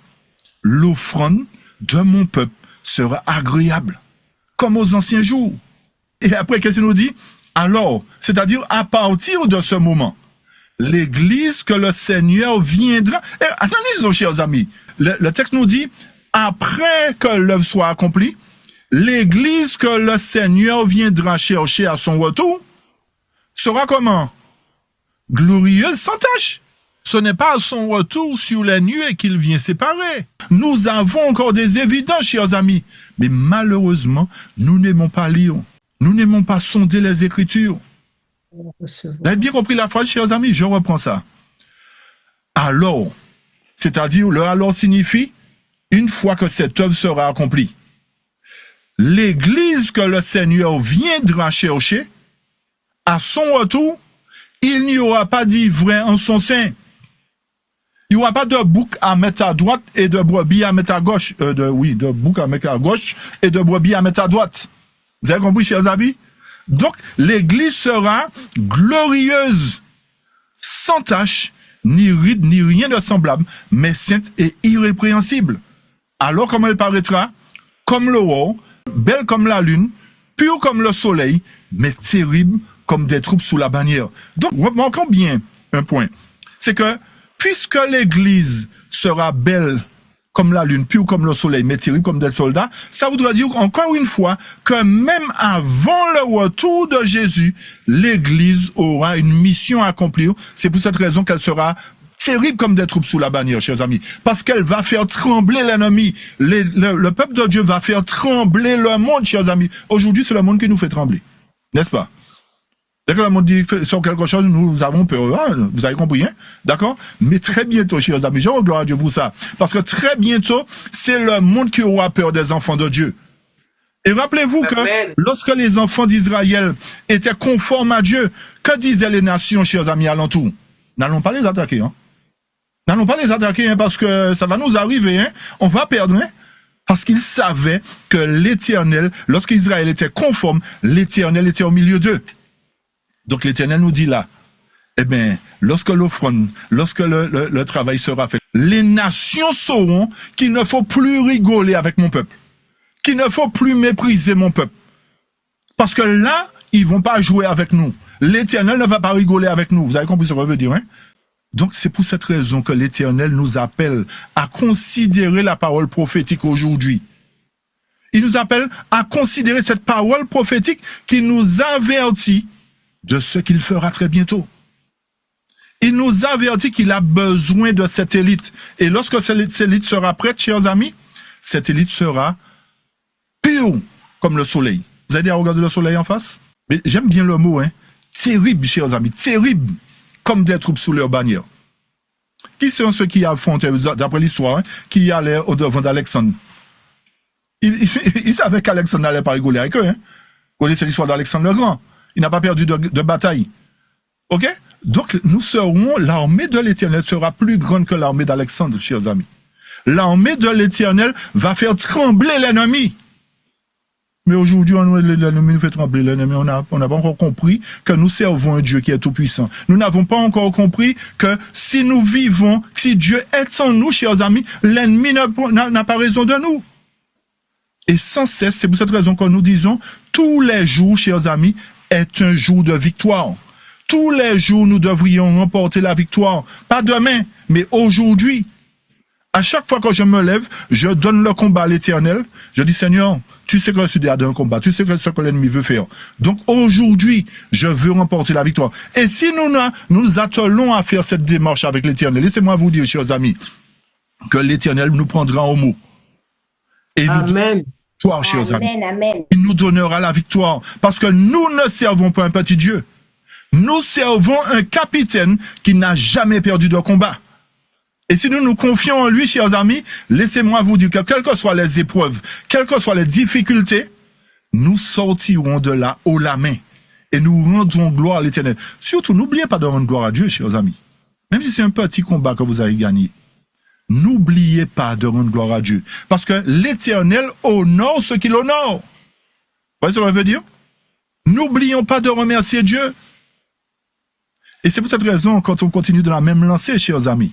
l'offrande de mon peuple sera agréable, comme aux anciens jours. Et après, qu'est-ce qu'il nous dit? Alors, c'est-à-dire à partir de ce moment, l'Église que le Seigneur viendra... Et analysons, chers amis. Le texte nous dit, après que l'œuvre soit accomplie, l'Église que le Seigneur viendra chercher à son retour sera comment? Glorieuse, sans tache. Ce n'est pas à son retour sur les nuées qu'il vient séparer. Nous avons encore des évidences, chers amis. Mais malheureusement, nous n'aimons pas lire. Nous n'aimons pas sonder les Écritures. Vous avez bien compris la phrase, chers amis? Je reprends ça. Alors, c'est-à-dire, le alors signifie, une fois que cette œuvre sera accomplie, l'Église que le Seigneur viendra chercher, à son retour, il n'y aura pas d'ivraie en son sein. Il n'y aura pas de bouc à mettre à droite et de brebis à mettre à gauche. De bouc à mettre à gauche et de brebis à mettre à droite. Vous avez compris, chers amis? Donc, l'Église sera glorieuse, sans tache, ni ride, ni rien de semblable, mais sainte et irrépréhensible. Alors, comment elle paraîtra? Comme l'aurore, belle comme la lune, pure comme le soleil, mais terrible comme des troupes sous la bannière. Donc, remarquons bien un point. C'est que, puisque l'Église sera belle comme la lune, pure comme le soleil, mais terrible comme des soldats, ça voudrait dire encore une fois que même avant le retour de Jésus, l'Église aura une mission à accomplir. C'est pour cette raison qu'elle sera terrible comme des troupes sous la bannière, chers amis, parce qu'elle va faire trembler l'ennemi. Le peuple de Dieu va faire trembler le monde, chers amis. Aujourd'hui, c'est le monde qui nous fait trembler, n'est-ce pas? Dès que le monde dit sur quelque chose, nous avons peur. Hein? Vous avez compris, hein? D'accord? Mais très bientôt, chers amis, je rends gloire à Dieu pour ça. Parce que très bientôt, c'est le monde qui aura peur des enfants de Dieu. Et rappelez-vous que lorsque les enfants d'Israël étaient conformes à Dieu, que disaient les nations, chers amis, alentour? N'allons pas les attaquer, hein? N'allons pas les attaquer, hein, parce que ça va nous arriver, hein? On va perdre, hein? Parce qu'ils savaient que l'Éternel, lorsqu'Israël était conforme, l'Éternel était au milieu d'eux. Donc l'Éternel nous dit là, eh bien, lorsque l'offrande, lorsque le travail sera fait, les nations sauront qu'il ne faut plus rigoler avec mon peuple, qu'il ne faut plus mépriser mon peuple. Parce que là, ils vont pas jouer avec nous. L'Éternel ne va pas rigoler avec nous. Vous avez compris ce que je veux dire, hein? Donc c'est pour cette raison que l'Éternel nous appelle à considérer la parole prophétique aujourd'hui. Il nous appelle à considérer cette parole prophétique qui nous avertit de ce qu'il fera très bientôt. Il nous avertit qu'il a besoin de cette élite. Et lorsque cette élite sera prête, chers amis, cette élite sera pure comme le soleil. Vous avez déjà regardé le soleil en face? Mais j'aime bien le mot, hein. Terrible, chers amis, terrible, comme des troupes sous leur bannière. Qui sont ceux qui affrontent, d'après l'histoire, hein, qui allaient au-devant d'Alexandre? Ils savaient qu'Alexandre n'allait pas rigoler avec eux. Hein. Vous connaissez l'histoire d'Alexandre le Grand. Il n'a pas perdu de bataille. OK? Donc, nous serons, l'armée de l'Éternel sera plus grande que l'armée d'Alexandre, chers amis. L'armée de l'Éternel va faire trembler l'ennemi. Mais aujourd'hui, l'ennemi nous fait trembler l'ennemi. On n'a pas encore compris que nous servons un Dieu qui est tout-puissant. Nous n'avons pas encore compris que si nous vivons, si Dieu est en nous, chers amis, l'ennemi n'a pas raison de nous. Et sans cesse, c'est pour cette raison que nous disons, tous les jours, chers amis, est un jour de victoire. Tous les jours, nous devrions remporter la victoire. Pas demain, mais aujourd'hui. À chaque fois que je me lève, je donne le combat à l'Éternel. Je dis, Seigneur, tu sais que je suis derrière un combat. Tu sais ce que l'ennemi veut faire. Donc aujourd'hui, je veux remporter la victoire. Et si nous attelons à faire cette démarche avec l'Éternel, laissez-moi vous dire, chers amis, que l'Éternel nous prendra au mot. Et Amen. Victoire, chers amis. Amen. Il nous donnera la victoire. Parce que nous ne servons pas un petit Dieu. Nous servons un capitaine qui n'a jamais perdu de combat. Et si nous nous confions en lui, chers amis, laissez-moi vous dire que quelles que soient les épreuves, quelles que soient les difficultés, nous sortirons de là haut la main. Et nous rendrons gloire à l'Éternel. Surtout, n'oubliez pas de rendre gloire à Dieu, chers amis. Même si c'est un petit combat que vous avez gagné. N'oubliez pas de rendre gloire à Dieu. Parce que l'Éternel honore ce qu'il honore. Vous voyez ce que ça veut dire? N'oublions pas de remercier Dieu. Et c'est pour cette raison, quand on continue de la même lancée, chers amis,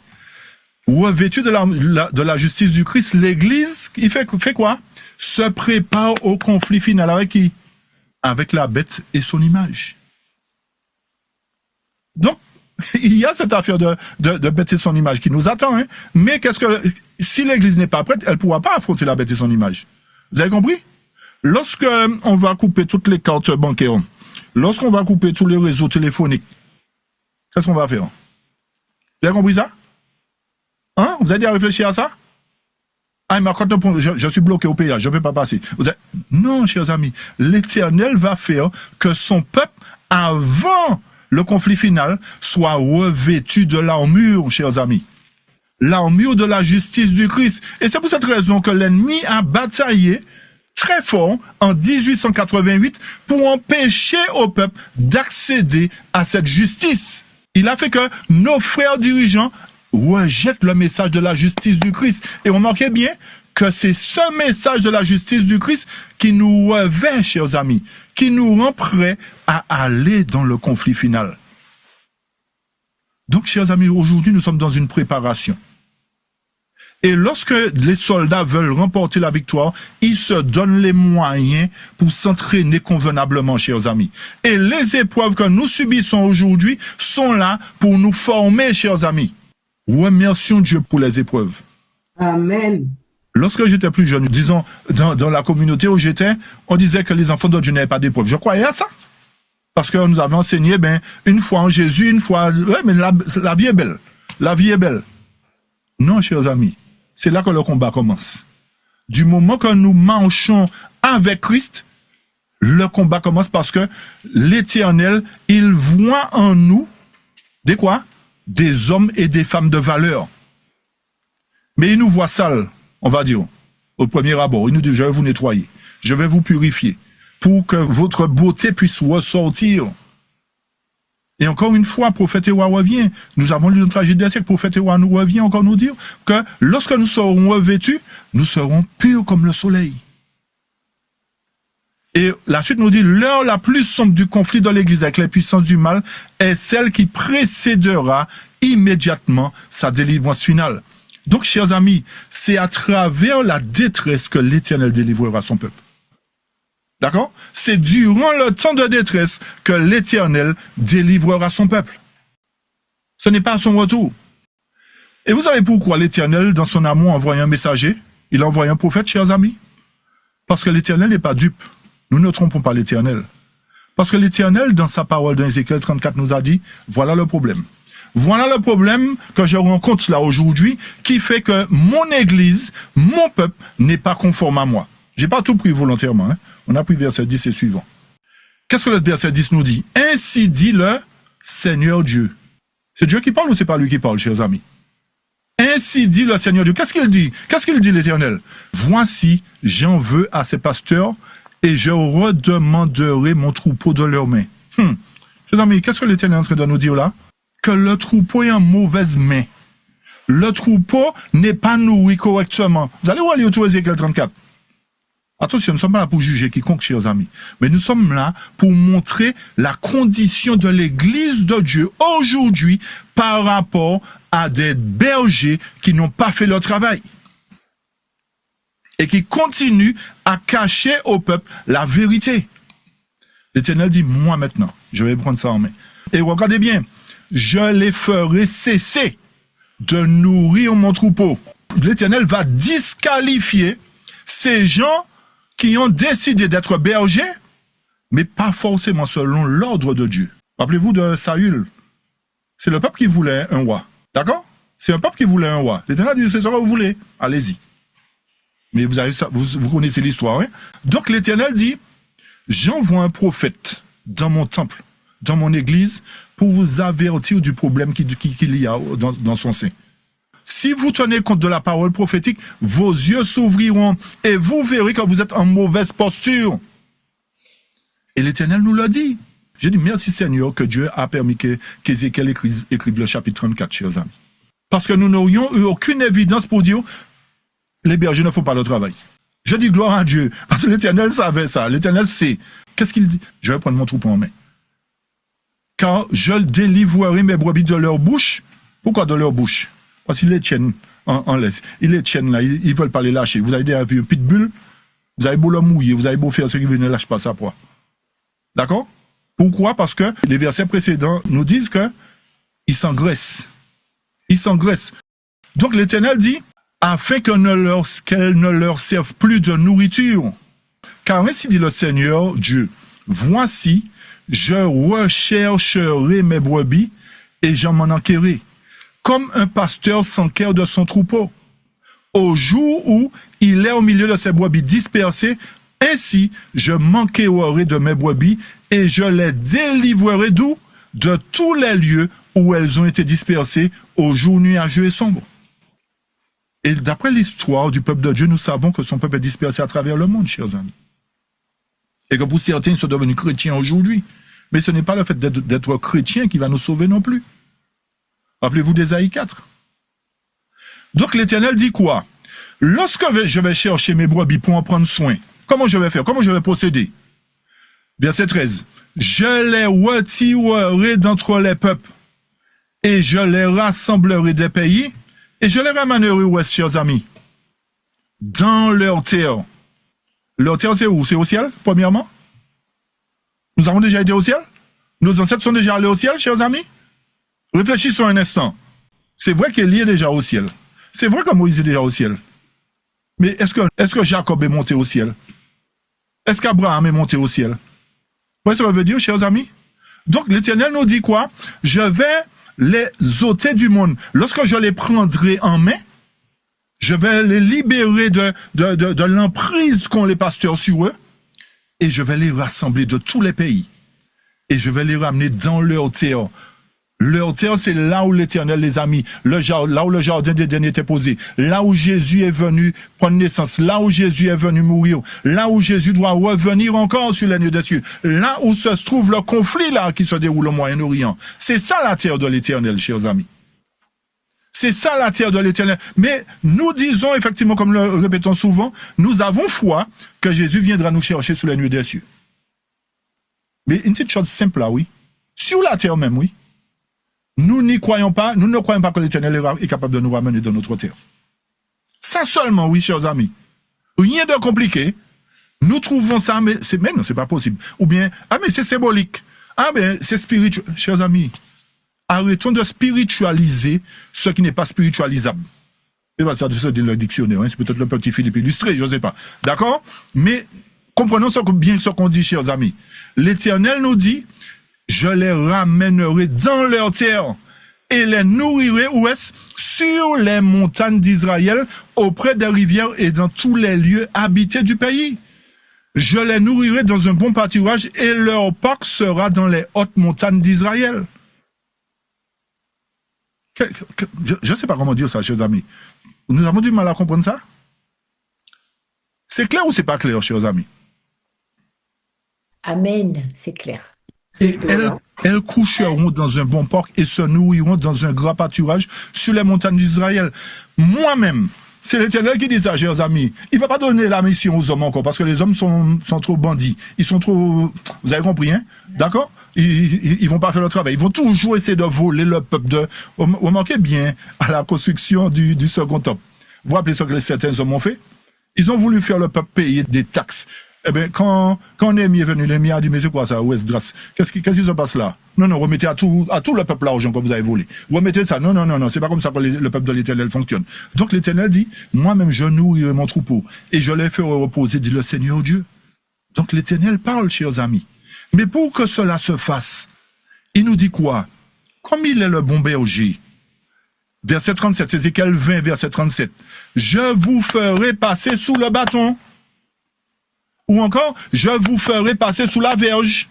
revêtu de la justice du Christ, l'Église, il fait quoi? Se prépare au conflit final avec qui? Avec la bête et son image. Donc, il y a cette affaire de bête et son image qui nous attend, hein? Mais si l'Église n'est pas prête, elle ne pourra pas affronter la bête et son image. Vous avez compris? Lorsque on va couper toutes les cartes bancaires, lorsqu'on va couper tous les réseaux téléphoniques, qu'est-ce qu'on va faire? Vous avez compris ça? Hein? Vous avez déjà réfléchi à ça? Ah, mais quand je suis bloqué au péage, je ne peux pas passer. Non, chers amis, l'Éternel va faire que son peuple, avant le conflit final, soit revêtu de l'armure, chers amis. L'armure de la justice du Christ. Et c'est pour cette raison que l'ennemi a bataillé très fort en 1888 pour empêcher au peuple d'accéder à cette justice. Il a fait que nos frères dirigeants rejettent le message de la justice du Christ. Et remarquez bien que c'est ce message de la justice du Christ qui nous revêt, chers amis, qui nous rend prêts à aller dans le conflit final. Donc, chers amis, aujourd'hui, nous sommes dans une préparation. Et lorsque les soldats veulent remporter la victoire, ils se donnent les moyens pour s'entraîner convenablement, chers amis. Et les épreuves que nous subissons aujourd'hui sont là pour nous former, chers amis. Remercions Dieu pour les épreuves. Amen. Lorsque j'étais plus jeune, disons, dans la communauté où j'étais, on disait que les enfants de Dieu n'avaient pas d'épreuves. Je croyais à ça. Parce que nous avons enseigné, une fois en Jésus, une fois... Ouais, mais la vie est belle. La vie est belle. Non, chers amis. C'est là que le combat commence. Du moment que nous marchons avec Christ, le combat commence parce que l'Éternel, il voit en nous des quoi? Des hommes et des femmes de valeur. Mais il nous voit sales, on va dire, au premier abord. Il nous dit, je vais vous nettoyer, je vais vous purifier, pour que votre beauté puisse ressortir. Et encore une fois, prophète Éwa revient. Nous avons lu une tragédie des siècles. Prophète Éwa nous revient encore nous dire que lorsque nous serons revêtus, nous serons purs comme le soleil. Et la suite nous dit, l'heure la plus sombre du conflit dans l'Église avec les puissances du mal est celle qui précédera immédiatement sa délivrance finale. Donc, chers amis, c'est à travers la détresse que l'Éternel délivrera son peuple. D'accord? C'est durant le temps de détresse que l'Éternel délivrera son peuple. Ce n'est pas à son retour. Et vous savez pourquoi l'Éternel, dans son amour, envoie un messager? Il envoie un prophète, chers amis? Parce que l'Éternel n'est pas dupe. Nous ne trompons pas l'Éternel. Parce que l'Éternel, dans sa parole dans Ézéchiel 34, nous a dit, voilà le problème. Voilà le problème que je rencontre là aujourd'hui, qui fait que mon Église, mon peuple, n'est pas conforme à moi. J'ai pas tout pris volontairement. Hein. On a pris verset 10 et suivant. Qu'est-ce que le verset 10 nous dit? Ainsi dit le Seigneur Dieu. C'est Dieu qui parle ou c'est pas lui qui parle, chers amis? Ainsi dit le Seigneur Dieu. Qu'est-ce qu'il dit? Qu'est-ce qu'il dit l'Éternel? Voici, j'en veux à ces pasteurs et je redemanderai mon troupeau de leurs mains. Chers amis, qu'est-ce que l'Éternel est en train de nous dire là? Que le troupeau est en mauvaise main. Le troupeau n'est pas nourri correctement. Vous allez voir tout Ézéchiel 34. Attention, nous ne sommes pas là pour juger quiconque, chers amis. Mais nous sommes là pour montrer la condition de l'Église de Dieu aujourd'hui par rapport à des bergers qui n'ont pas fait leur travail. Et qui continuent à cacher au peuple la vérité. L'Éternel dit, moi maintenant, je vais prendre ça en main. Et regardez bien, je les ferai cesser de nourrir mon troupeau. L'Éternel va disqualifier ces gens qui ont décidé d'être bergers, mais pas forcément selon l'ordre de Dieu. Rappelez-vous de Saül. C'est le peuple qui voulait un roi. D'accord? C'est un peuple qui voulait un roi. L'Éternel dit, c'est ce que vous voulez. Allez-y. Mais vous connaissez l'histoire. Hein? Donc l'Éternel dit, j'envoie un prophète dans mon temple, dans mon église, pour vous avertir du problème qu'il y a dans son sein. Si vous tenez compte de la parole prophétique, vos yeux s'ouvriront et vous verrez que vous êtes en mauvaise posture. Et l'Éternel nous l'a dit. J'ai dit merci Seigneur que Dieu a permis qu'Ézéchiel écrive le chapitre 34, chers amis. Parce que nous n'aurions eu aucune évidence pour dire les bergers ne font pas le travail. Je dis gloire à Dieu, parce que l'Éternel savait ça. L'Éternel sait. Qu'est-ce qu'il dit? Je vais prendre mon troupeau en main. Car je délivrerai mes brebis de leur bouche. Pourquoi de leur bouche? Parce qu'ils les tiennent en laisse. Ils les tiennent là, ils ne veulent pas les lâcher. Vous avez déjà vu un pitbull, vous avez beau le mouiller, vous avez beau faire ce qu'il veut, ne lâche pas sa proie. D'accord? Pourquoi? Parce que les versets précédents nous disent qu'ils s'engraissent. Ils s'engraissent. Donc l'Éternel dit, afin qu'elle ne leur serve plus de nourriture. Car ainsi dit le Seigneur Dieu, voici, je rechercherai mes brebis et j'en m'en enquérai. Comme un pasteur s'enquiert de son troupeau. Au jour où il est au milieu de ses brebis dispersées, ainsi je m'enquérerai de mes brebis et je les délivrerai d'où? De tous les lieux où elles ont été dispersées au jour nuageux et sombre. Et d'après l'histoire du peuple de Dieu, nous savons que son peuple est dispersé à travers le monde, chers amis. Et que pour certains, ils sont devenus chrétiens aujourd'hui. Mais ce n'est pas le fait d'être chrétien qui va nous sauver non plus. Rappelez-vous d'Ésaïe 4. Donc l'Éternel dit quoi? Lorsque je vais chercher mes brebis pour en prendre soin, comment je vais faire? Comment je vais procéder? Verset 13. Je les retirerai d'entre les peuples et je les rassemblerai des pays et je les ramènerai où est-ce, chers amis? Dans leur terre. Leur terre, c'est où? C'est au ciel, premièrement? Nous avons déjà été au ciel? Nos ancêtres sont déjà allés au ciel, chers amis? Réfléchissons un instant. C'est vrai qu'Élie est déjà au ciel. C'est vrai que Moïse est déjà au ciel. Mais est-ce que Jacob est monté au ciel? Est-ce qu'Abraham est monté au ciel? Vous voyez ce que ça veut dire, chers amis? Donc l'Éternel nous dit quoi? Je vais les ôter du monde. Lorsque je les prendrai en main, je vais les libérer de l'emprise qu'ont les pasteurs sur eux et je vais les rassembler de tous les pays. Et je vais les ramener dans leur terre. Leur terre, c'est là où l'Éternel les a mis, là où le jardin d'Éden était posé, là où Jésus est venu prendre naissance, là où Jésus est venu mourir, là où Jésus doit revenir encore sur les lieux des cieux, là où se trouve le conflit là qui se déroule au Moyen-Orient. C'est ça la terre de l'Éternel, chers amis. C'est ça la terre de l'Éternel. Mais nous disons effectivement, comme le répétons souvent, nous avons foi que Jésus viendra nous chercher sur les nuées des cieux. Mais une petite chose simple là, oui. Sur la terre même, oui. Nous ne croyons pas que l'Éternel est capable de nous ramener dans notre terre. Ça seulement, oui, chers amis. Rien de compliqué. Nous trouvons ça, mais non, c'est pas possible. Ou bien, mais c'est symbolique. C'est spirituel. Chers amis, arrêtons de spiritualiser ce qui n'est pas spiritualisable. Et ça se dit le dictionnaire, hein, c'est peut-être le petit Philippe illustré, je ne sais pas. D'accord? Mais comprenons bien ce qu'on dit, chers amis. L'Éternel nous dit, je les ramènerai dans leur terre et les nourrirai, où est-ce? Sur les montagnes d'Israël, auprès des rivières et dans tous les lieux habités du pays. Je les nourrirai dans un bon pâturage et leur parc sera dans les hautes montagnes d'Israël. Je ne sais pas comment dire ça, chers amis. Nous avons du mal à comprendre ça. C'est clair ou c'est pas clair, chers amis? Amen, c'est clair. Et elles coucheront dans un bon porc et se nourriront dans un grand pâturage sur les montagnes d'Israël. Moi-même, c'est l'Éternel qui dit ça, chers amis. Il ne va pas donner la mission aux hommes encore, parce que les hommes sont trop bandits. Ils sont trop... Vous avez compris, hein? D'accord? Ils vont pas faire le travail. Ils vont toujours essayer de voler le peuple. Vous manquez bien à la construction du second temple. Vous vous rappelez ce que certains hommes ont fait? Ils ont voulu faire le peuple payer des taxes. Eh bien, quand Néhémie est venu, Néhémie a dit, mais c'est quoi ça, Ouest-Grâce? Qu'est-ce qui se passe là? Non, remettez à tout le peuple l'argent que vous avez volé. Remettez ça. Non, c'est pas comme ça que le peuple de l'Éternel fonctionne. Donc l'Éternel dit, moi-même je nourrirai mon troupeau et je les ferai reposer, dit le Seigneur Dieu. Donc l'Éternel parle, chers amis. Mais pour que cela se fasse, il nous dit quoi? Comme il est le bon berger. Verset 37, Ézéchiel 20, verset 37. Je vous ferai passer sous le bâton. Ou encore, je vous ferai passer sous la verge.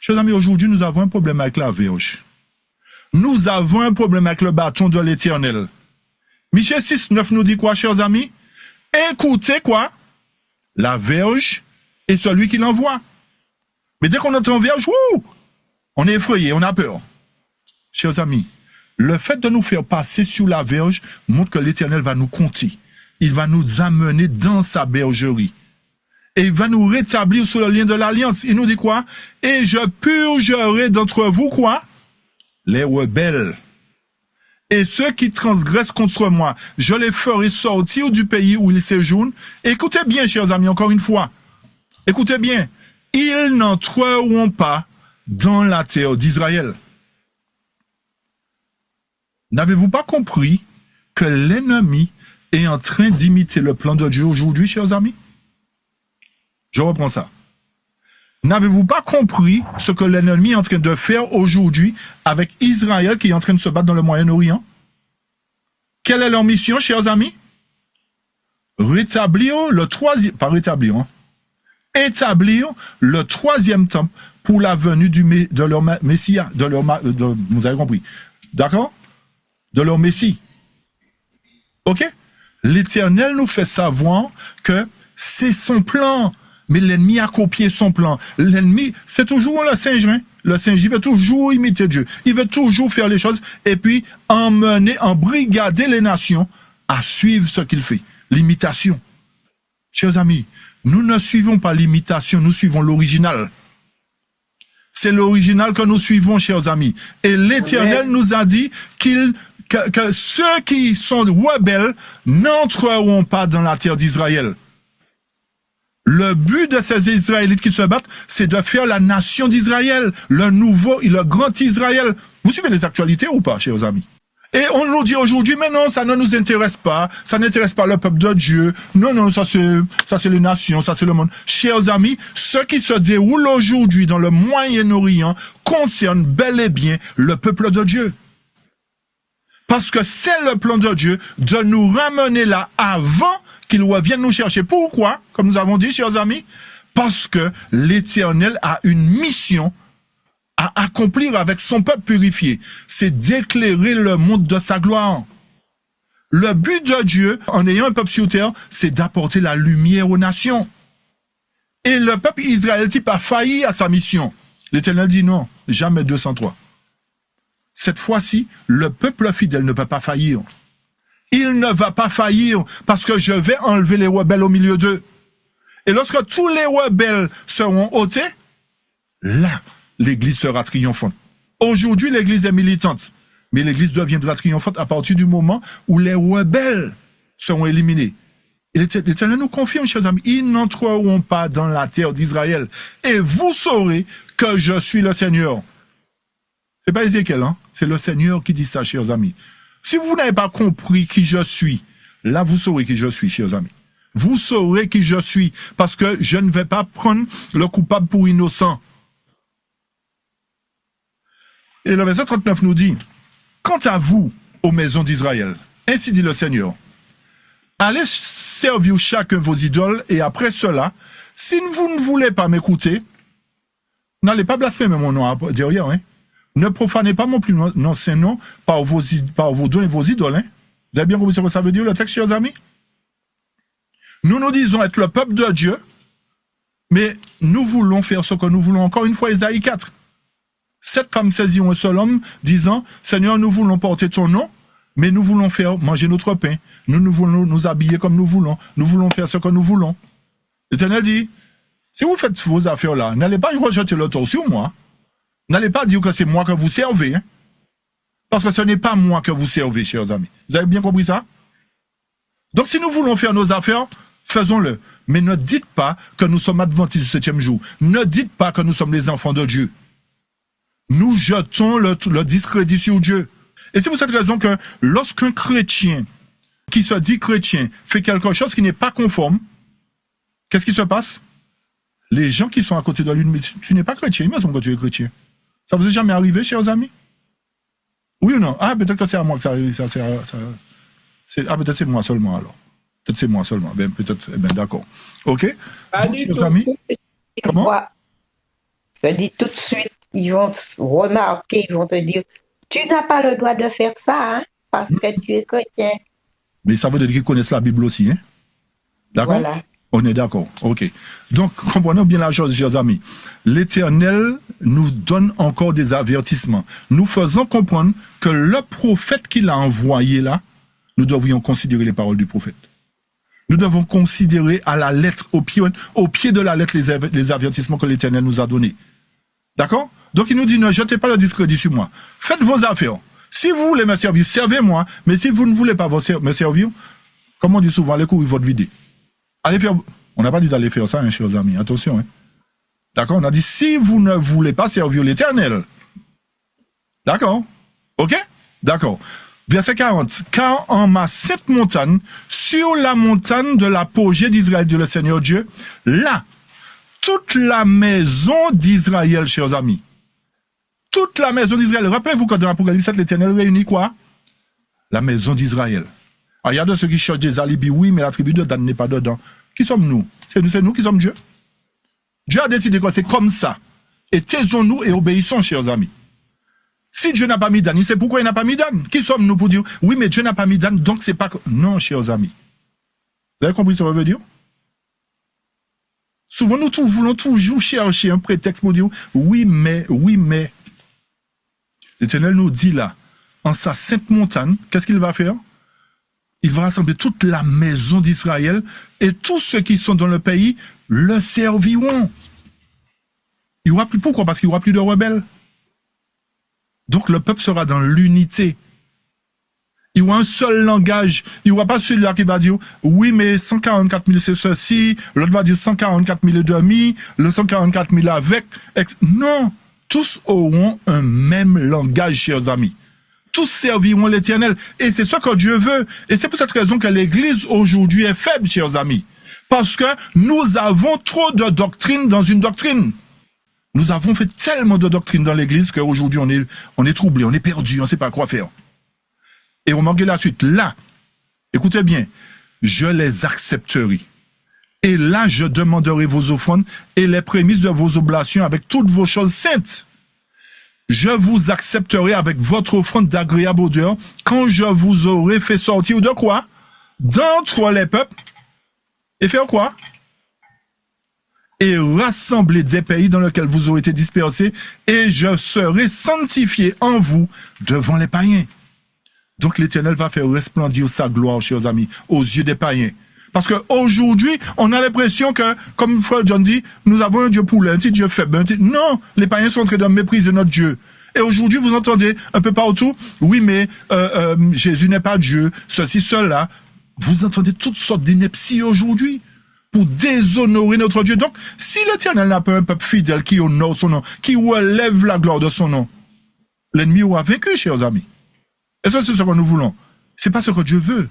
Chers amis, aujourd'hui, nous avons un problème avec la verge. Nous avons un problème avec le bâton de l'Éternel. Michée 6, 9 nous dit quoi, chers amis? Écoutez quoi? La verge et celui qui l'envoie. Mais dès qu'on entend verge, on est effrayé, on a peur. Chers amis, le fait de nous faire passer sous la verge montre que l'Éternel va nous compter. Il va nous amener dans sa bergerie. Et il va nous rétablir sur le lien de l'alliance. Il nous dit quoi? Et je purgerai d'entre vous quoi? Les rebelles. Et ceux qui transgressent contre moi, je les ferai sortir du pays où ils séjournent. Écoutez bien, chers amis, encore une fois. Écoutez bien. Ils n'entreront pas dans la terre d'Israël. N'avez-vous pas compris que l'ennemi est en train d'imiter le plan de Dieu aujourd'hui, chers amis? Je reprends ça. N'avez-vous pas compris ce que l'ennemi est en train de faire aujourd'hui avec Israël qui est en train de se battre dans le Moyen-Orient? Quelle est leur mission, chers amis? Rétablir le troisième, pas rétablir, hein, établir le troisième temple pour la venue de leur Messie, vous avez compris, d'accord? De leur Messie. Ok? L'Éternel nous fait savoir que c'est son plan. Mais l'ennemi a copié son plan. L'ennemi, c'est toujours le singe. Hein? Le singe, il veut toujours imiter Dieu. Il veut toujours faire les choses et puis embrigader les nations à suivre ce qu'il fait. L'imitation. Chers amis, nous ne suivons pas l'imitation, nous suivons l'original. C'est l'original que nous suivons, chers amis. Et l'Éternel nous a dit que ceux qui sont rebelles n'entreront pas dans la terre d'Israël. Le but de ces Israélites qui se battent, c'est de faire la nation d'Israël, le nouveau et le grand Israël. Vous suivez les actualités ou pas, chers amis? Et on nous dit aujourd'hui, mais non, ça ne nous intéresse pas, ça n'intéresse pas le peuple de Dieu. Non, ça c'est les nations, ça c'est le monde. Chers amis, ce qui se déroule aujourd'hui dans le Moyen-Orient concerne bel et bien le peuple de Dieu. Parce que c'est le plan de Dieu de nous ramener là avant qu'il revienne nous chercher. Pourquoi? Comme nous avons dit, chers amis, parce que l'Éternel a une mission à accomplir avec son peuple purifié. C'est d'éclairer le monde de sa gloire. Le but de Dieu, en ayant un peuple sur terre, c'est d'apporter la lumière aux nations. Et le peuple israélite a failli à sa mission. L'Éternel dit non, jamais 203. Cette fois-ci, le peuple fidèle ne va pas faillir. Il ne va pas faillir parce que je vais enlever les rebelles au milieu d'eux. Et lorsque tous les rebelles seront ôtés, là, l'Église sera triomphante. Aujourd'hui, l'Église est militante, mais l'Église deviendra triomphante à partir du moment où les rebelles seront éliminés. Et l'Éternel nous confirme, chers amis, ils n'entreront pas dans la terre d'Israël. Et vous saurez que je suis le Seigneur. C'est pas Ézéchiel, hein? C'est le Seigneur qui dit ça, chers amis. Si vous n'avez pas compris qui je suis, là, vous saurez qui je suis, chers amis. Vous saurez qui je suis, parce que je ne vais pas prendre le coupable pour innocent. Et le verset 39 nous dit, « Quant à vous, aux maisons d'Israël, ainsi dit le Seigneur, allez servir chacun vos idoles, et après cela, si vous ne voulez pas m'écouter, n'allez pas blasphémer mon nom derrière, hein. Ne profanez pas mon plus ancien nom par vos dons et vos idoles. Hein. Vous avez bien compris ce que ça veut dire, le texte, chers amis? Nous nous disons être le peuple de Dieu, mais nous voulons faire ce que nous voulons. Encore une fois, Ésaïe 4. 7 femmes saisiront un seul homme, disant, Seigneur, nous voulons porter ton nom, mais nous voulons faire manger notre pain. Nous voulons nous habiller comme nous voulons faire ce que nous voulons. L'Éternel dit, si vous faites vos affaires là, n'allez pas rejeter le tort sur moi. N'allez pas dire que c'est moi que vous servez. Hein? Parce que ce n'est pas moi que vous servez, chers amis. Vous avez bien compris ça? Donc si nous voulons faire nos affaires, faisons-le. Mais ne dites pas que nous sommes adventistes du 7e jour. Ne dites pas que nous sommes les enfants de Dieu. Nous jetons le discrédit sur Dieu. Et c'est pour cette raison que lorsqu'un chrétien qui se dit chrétien fait quelque chose qui n'est pas conforme, qu'est-ce qui se passe? Les gens qui sont à côté de lui, mais tu n'es pas chrétien, mais que tu es chrétien. Ça vous est jamais arrivé, chers amis? Oui ou non? Ah, peut-être que c'est à moi que ça arrive. Peut-être c'est moi seulement alors. Peut-être c'est moi seulement. Ben, peut-être, ben, d'accord. OK? Donc, chers amis, comment? Je dis tout de suite, ils vont remarquer, ils vont te dire, tu n'as pas le droit de faire ça, hein, parce que tu es chrétien. Mais ça veut dire qu'ils connaissent la Bible aussi, hein? D'accord? Voilà. On est d'accord, ok. Donc, comprenons bien la chose, chers amis. L'Éternel nous donne encore des avertissements. Nous faisons comprendre que le prophète qu'il a envoyé là, nous devrions considérer les paroles du prophète. Nous devons considérer à la lettre, au pied de la lettre, les avertissements que l'Éternel nous a donnés. D'accord? Donc, il nous dit, ne jetez pas le discrédit sur moi. Faites vos affaires. Si vous voulez me servir, servez-moi. Mais si vous ne voulez pas me servir, comme on dit souvent, allez courir votre vidéo. Allez faire, on n'a pas dit d'aller faire ça, hein, chers amis, attention. Hein. D'accord? On a dit, si vous ne voulez pas servir l'Éternel. D'accord? Ok? D'accord. Verset 40. Car en ma sainte montagne, sur la montagne de l'apogée d'Israël, dit le Seigneur Dieu, là, toute la maison d'Israël, chers amis, toute la maison d'Israël, rappelez-vous quand dans l'Apocalypse 7, l'Éternel réunit quoi? La maison d'Israël. Alors, il y a de ceux qui cherchent des alibis, oui, mais la tribu de Dan n'est pas dedans. Qui sommes-nous? C'est nous qui sommes Dieu. Dieu a décidé que c'est comme ça. Et taisons-nous et obéissons, chers amis. Si Dieu n'a pas mis Dan, c'est pourquoi il n'a pas mis Dan. Qui sommes-nous pour dire, oui, mais Dieu n'a pas mis Dan, donc c'est pas... Non, chers amis. Vous avez compris ce que ça veut dire? Souvent, nous voulons toujours chercher un prétexte pour dire, oui, mais... L'Éternel nous dit là, en sa sainte montagne, qu'est-ce qu'il va faire? Il va rassembler toute la maison d'Israël et tous ceux qui sont dans le pays le serviront. Il y aura plus, pourquoi? Parce qu'il n'y aura plus de rebelles. Donc le peuple sera dans l'unité. Il y aura un seul langage. Il n'y aura pas celui-là qui va dire oui, mais 144 000 c'est ceci, l'autre va dire 144 000 et demi, le 144 000 avec. Non, tous auront un même langage, chers amis. Tous serviront l'Éternel. Et c'est ce que Dieu veut. Et c'est pour cette raison que l'Église aujourd'hui est faible, chers amis. Parce que nous avons trop de doctrine dans une doctrine. Nous avons fait tellement de doctrine dans l'Église qu'aujourd'hui on est troublé, on est perdu, on ne sait pas quoi faire. Et remarquez la suite. Là, écoutez bien, je les accepterai. Et là, je demanderai vos offrandes et les prémices de vos oblations avec toutes vos choses saintes. Je vous accepterai avec votre offrande d'agréable odeur quand je vous aurai fait sortir de quoi? D'entre les peuples. Et faire quoi? Et rassembler des pays dans lesquels vous aurez été dispersés, et je serai sanctifié en vous devant les païens. Donc l'Éternel va faire resplendir sa gloire, chers amis, aux yeux des païens. Parce qu'aujourd'hui, on a l'impression que, comme Frère John dit, nous avons un Dieu poulet, un petit Dieu faible. Non, les païens sont en train de mépriser notre Dieu. Et aujourd'hui, vous entendez un peu partout, oui, mais Jésus n'est pas Dieu, ceci, cela. Vous entendez toutes sortes d'inepties aujourd'hui pour déshonorer notre Dieu. Donc, si l'Éternel n'a pas un peuple fidèle qui honore son nom, qui relève la gloire de son nom, l'ennemi aura vaincu, chers amis. Est-ce que c'est ce que nous voulons? C'est pas ce que Dieu veut.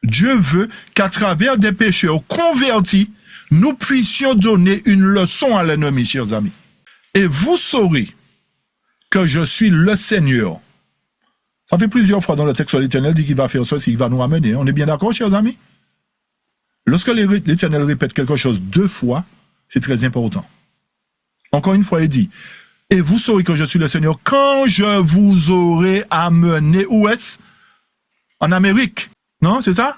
Dieu veut qu'à travers des pécheurs convertis, nous puissions donner une leçon à l'ennemi, chers amis. Et vous saurez que je suis le Seigneur. Ça fait plusieurs fois dans le texte, l'Éternel dit qu'il va faire ça, qu'il va nous ramener. On est bien d'accord, chers amis? Lorsque l'Éternel répète quelque chose 2 fois, c'est très important. Encore une fois, il dit, et vous saurez que je suis le Seigneur quand je vous aurai amené, où est-ce? En Amérique. Non, c'est ça?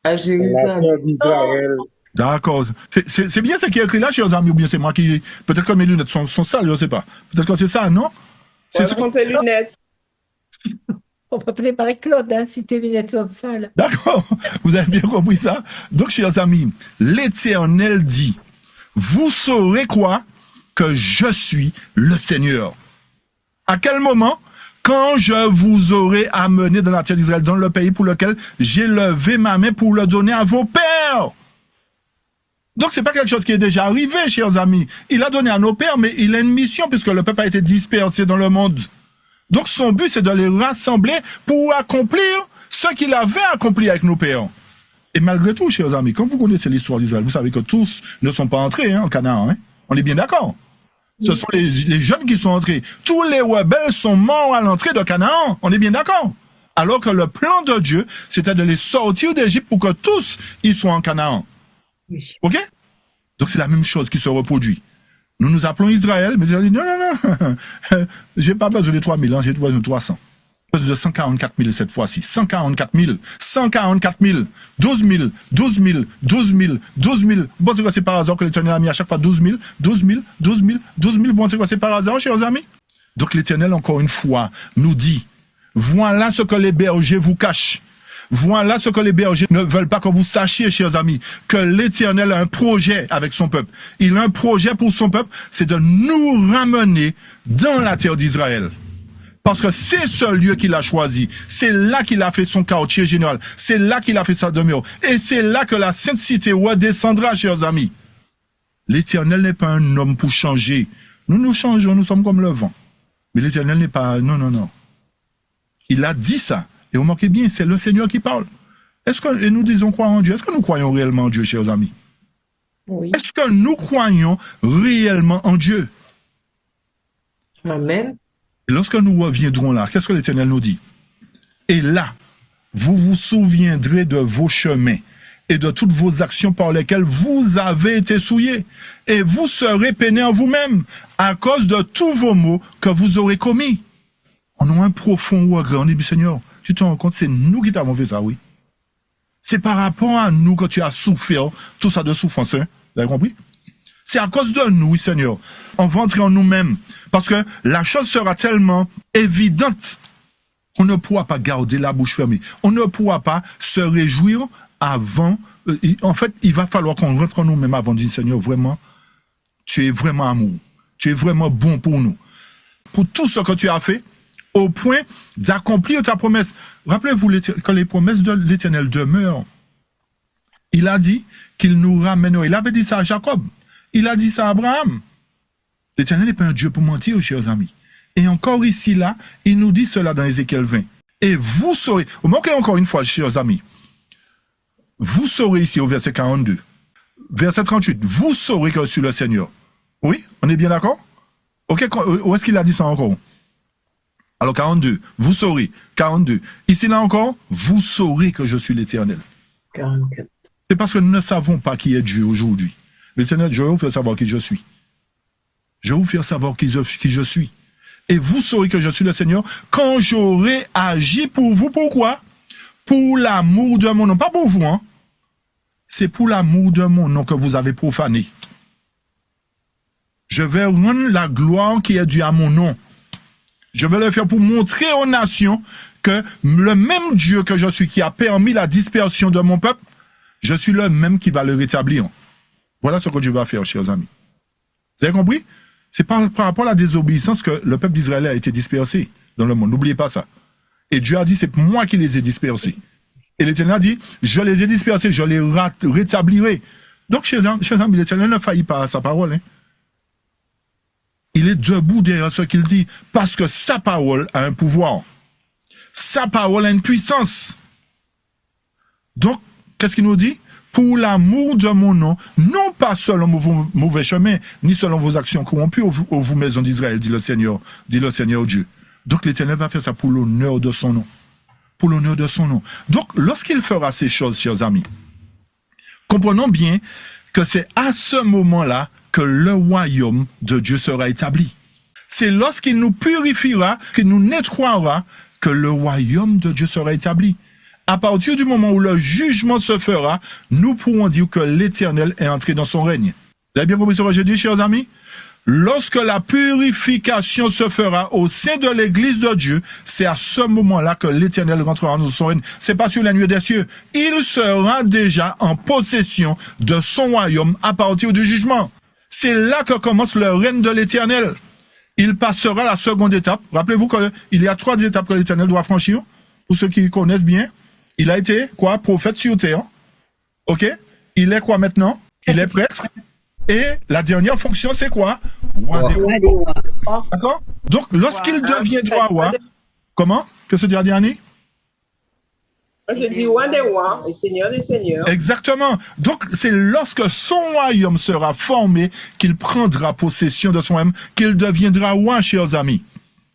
À Jérusalem. D'accord. C'est bien ce qui est écrit là, chers amis, ou bien c'est moi qui... Peut-être que mes lunettes sont sales, je ne sais pas. Peut-être que c'est ça, non? C'est ça. Tes lunettes. On va préparer Claude, hein, si tes lunettes sont sales. D'accord. Vous avez bien compris ça? Donc, chers amis, l'Éternel dit, vous saurez quoi? Que je suis le Seigneur. À quel moment? Quand je vous aurai amené dans la terre d'Israël, dans le pays pour lequel j'ai levé ma main pour le donner à vos pères. Donc, c'est pas quelque chose qui est déjà arrivé, chers amis. Il a donné à nos pères, mais il a une mission puisque le peuple a été dispersé dans le monde. Donc, son but, c'est de les rassembler pour accomplir ce qu'il avait accompli avec nos pères. Et malgré tout, chers amis, quand vous connaissez l'histoire d'Israël, vous savez que tous ne sont pas entrés en Canaan. Hein? On est bien d'accord? Ce sont les jeunes qui sont entrés. Tous les rebelles sont morts à l'entrée de Canaan. On est bien d'accord? Alors que le plan de Dieu, c'était de les sortir d'Égypte pour que tous ils soient en Canaan. Oui. OK? Donc c'est la même chose qui se reproduit. Nous nous appelons Israël, mais Israël dit non. J'ai pas besoin de 3 000, j'ai besoin de 300. J'ai besoin de 144 000 cette fois-ci. 144 000. 144 000. 12 000. 12 000. 12 000. 12 000. Bon, c'est quoi, c'est par hasard que l'Éternel a mis à chaque fois 12 000. 12 000. 12 000. 12 000. Bon, c'est quoi, c'est par hasard, chers amis? Donc l'Éternel, encore une fois, nous dit, voilà ce que les bergers vous cachent. Voilà ce que les bergers ne veulent pas que vous sachiez, chers amis, que l'Éternel a un projet avec son peuple. Il a un projet pour son peuple, c'est de nous ramener dans la terre d'Israël. Parce que c'est ce lieu qu'il a choisi. C'est là qu'il a fait son quartier général. C'est là qu'il a fait sa demeure. Et c'est là que la sainte cité redescendra, chers amis. L'Éternel n'est pas un homme pour changer. Nous nous changeons, nous sommes comme le vent. Mais l'Éternel n'est pas... Non. Il a dit ça. Et remarquez bien, c'est le Seigneur qui parle. Est-ce que nous disons croire en Dieu? Est-ce que nous croyons réellement en Dieu, chers amis? Oui. Est-ce que nous croyons réellement en Dieu? Amen. Et lorsque nous reviendrons là, qu'est-ce que l'Éternel nous dit? Et là, vous vous souviendrez de vos chemins et de toutes vos actions par lesquelles vous avez été souillés. Et vous serez peinés en vous-même à cause de tous vos maux que vous aurez commis. On a un profond regret. On dit, Seigneur, tu te rends compte, c'est nous qui t'avons fait ça, oui. C'est par rapport à nous que tu as souffert tout ça de souffrance. Hein? Vous avez compris? C'est à cause de nous, oui, Seigneur. On va entrer en nous-mêmes. Parce que la chose sera tellement évidente qu'on ne pourra pas garder la bouche fermée. On ne pourra pas se réjouir avant. En fait, il va falloir qu'on rentre en nous-mêmes avant de dire, Seigneur, vraiment, tu es vraiment amour. Tu es vraiment bon pour nous. Pour tout ce que tu as fait, au point d'accomplir ta promesse. Rappelez-vous que les promesses de l'Éternel demeurent. Il a dit qu'il nous ramènerait. Il avait dit ça à Jacob. Il a dit ça à Abraham. L'Éternel n'est pas un Dieu pour mentir, chers amis. Et encore ici, là, il nous dit cela dans Ézéchiel 20. Et vous saurez, remarquez encore une fois, chers amis, vous saurez ici au verset 42, verset 38, vous saurez que je suis le Seigneur. Oui, on est bien d'accord? Ok, où est-ce qu'il a dit ça encore? Alors 42, vous saurez. 42, ici là encore, vous saurez que je suis l'Éternel. 44. C'est parce que nous ne savons pas qui est Dieu aujourd'hui. L'Éternel, je vais vous faire savoir qui je suis. Je vais vous faire savoir qui je suis. Et vous saurez que je suis le Seigneur quand j'aurai agi pour vous. Pourquoi? Pour l'amour de mon nom. Pas pour vous, hein. C'est pour l'amour de mon nom que vous avez profané. Je vais rendre la gloire qui est due à mon nom. Je vais le faire pour montrer aux nations que le même Dieu que je suis, qui a permis la dispersion de mon peuple, je suis le même qui va le rétablir. Voilà ce que Dieu va faire, chers amis. Vous avez compris? C'est par rapport à la désobéissance que le peuple d'Israël a été dispersé dans le monde. N'oubliez pas ça. Et Dieu a dit, c'est moi qui les ai dispersés. Et l'Éternel a dit, je les ai dispersés, je les rétablirai. Donc, chers amis, l'Éternel ne faillit pas à sa parole. Hein. Il est debout derrière ce qu'il dit, parce que sa parole a un pouvoir. Sa parole a une puissance. Donc, qu'est-ce qu'il nous dit? Pour l'amour de mon nom, non pas selon vos mauvais chemins, ni selon vos actions corrompues, ô vous maison d'Israël, dit le Seigneur Dieu. Donc l'Éternel va faire ça pour l'honneur de son nom. Pour l'honneur de son nom. Donc, lorsqu'il fera ces choses, chers amis, comprenons bien que c'est à ce moment-là que le royaume de Dieu sera établi. C'est lorsqu'il nous purifiera, qu'il nous nettoiera, que le royaume de Dieu sera établi. À partir du moment où le jugement se fera, nous pourrons dire que l'Éternel est entré dans son règne. Vous avez bien compris ce que je dis, chers amis? Lorsque la purification se fera au sein de l'Église de Dieu, c'est à ce moment-là que l'Éternel rentrera dans son règne. C'est pas sur la nuée des cieux. Il sera déjà en possession de son royaume à partir du jugement. C'est là que commence le règne de l'Éternel. Il passera la seconde étape. Rappelez-vous qu'il y a 3 étapes que l'Éternel doit franchir. Pour ceux qui connaissent bien, il a été quoi? Prophète sur terre. Ok? Il est quoi maintenant? Il est prêtre. Et la dernière fonction, c'est quoi? Roi des rois. D'accord? Donc, lorsqu'il deviendra roi, comment? Qu'est-ce que tu as dit, Annie? Je dis roi des rois et seigneur des seigneurs. Exactement. Donc, c'est lorsque son royaume sera formé qu'il prendra possession de son royaume, qu'il deviendra roi, chers amis.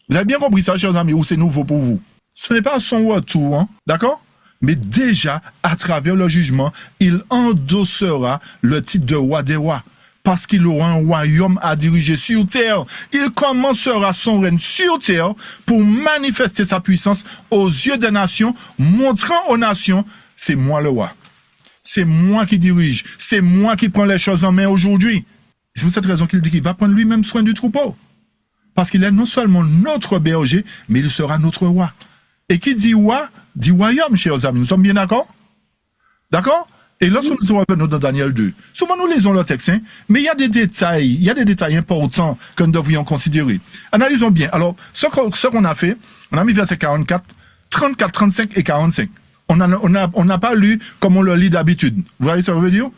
Vous avez bien compris ça, chers amis, ou c'est nouveau pour vous? Ce n'est pas son retour, hein? D'accord? Mais déjà, à travers le jugement, il endossera le titre de roi des rois. Parce qu'il aura un royaume à diriger sur terre. Il commencera son règne sur terre pour manifester sa puissance aux yeux des nations, montrant aux nations, c'est moi le roi. C'est moi qui dirige. C'est moi qui prends les choses en main aujourd'hui. C'est pour cette raison qu'il dit qu'il va prendre lui-même soin du troupeau. Parce qu'il est non seulement notre berger, mais il sera notre roi. Et qui dit roi, dit royaume, chers amis. Nous sommes bien d'accord? D'accord? Et lorsque nous sommes revenus dans Daniel 2, souvent nous lisons le texte, hein, mais il y a des détails importants que nous devrions considérer. Analysons bien. Alors, ce qu'on a fait, on a mis verset 44, 34, 35 et 45. On n'a pas lu comme on le lit d'habitude. Vous voyez ce que je veux dire?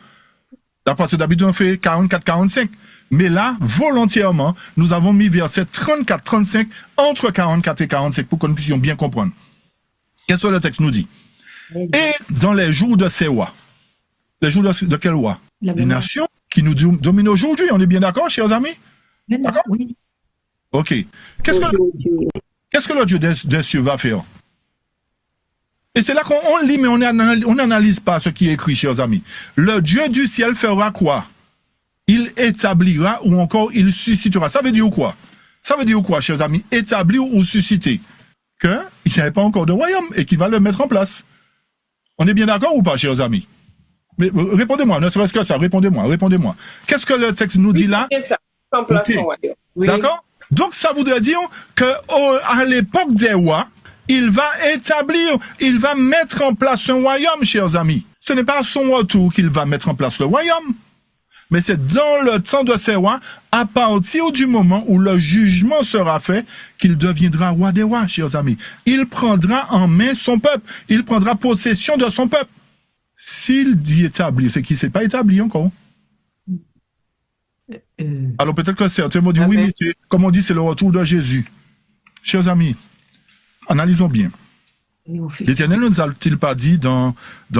D'après ce d'habitude, on fait 44, 45. Mais là, volontairement, nous avons mis verset 34, 35 entre 44 et 45 pour que nous puissions bien comprendre. Qu'est-ce que le texte nous dit? Et dans les jours de ces rois, les jours de quel roi? Des nations qui nous dominent aujourd'hui. On est bien d'accord, chers amis? D'accord? Oui. Ok. Qu'est-ce que le Dieu des cieux va faire? Et c'est là qu'on lit, mais on n'analyse pas ce qui est écrit, chers amis. Le Dieu du ciel fera quoi? Il établira ou encore il suscitera. Ça veut dire quoi? Ça veut dire quoi, chers amis? Établir ou susciter? Qu'il n'y avait pas encore de royaume et qu'il va le mettre en place. On est bien d'accord ou pas, chers amis? Mais répondez-moi, ne serait-ce que ça, répondez-moi. Qu'est-ce que le texte nous dit là? Okay. Oui. D'accord? Donc ça voudrait dire que à l'époque des rois, il va établir, il va mettre en place un royaume, chers amis. Ce n'est pas à son retour qu'il va mettre en place le royaume, mais c'est dans le temps de ces rois, à partir du moment où le jugement sera fait, qu'il deviendra roi des rois, chers amis. Il prendra en main son peuple, il prendra possession de son peuple. S'il dit établir, c'est qu'il ne s'est pas établi encore. Alors peut-être que certains vont dire, oui, mais c'est, comme on dit, c'est le retour de Jésus. Chers amis, analysons bien. L'Éternel ne nous a-t-il pas dit dans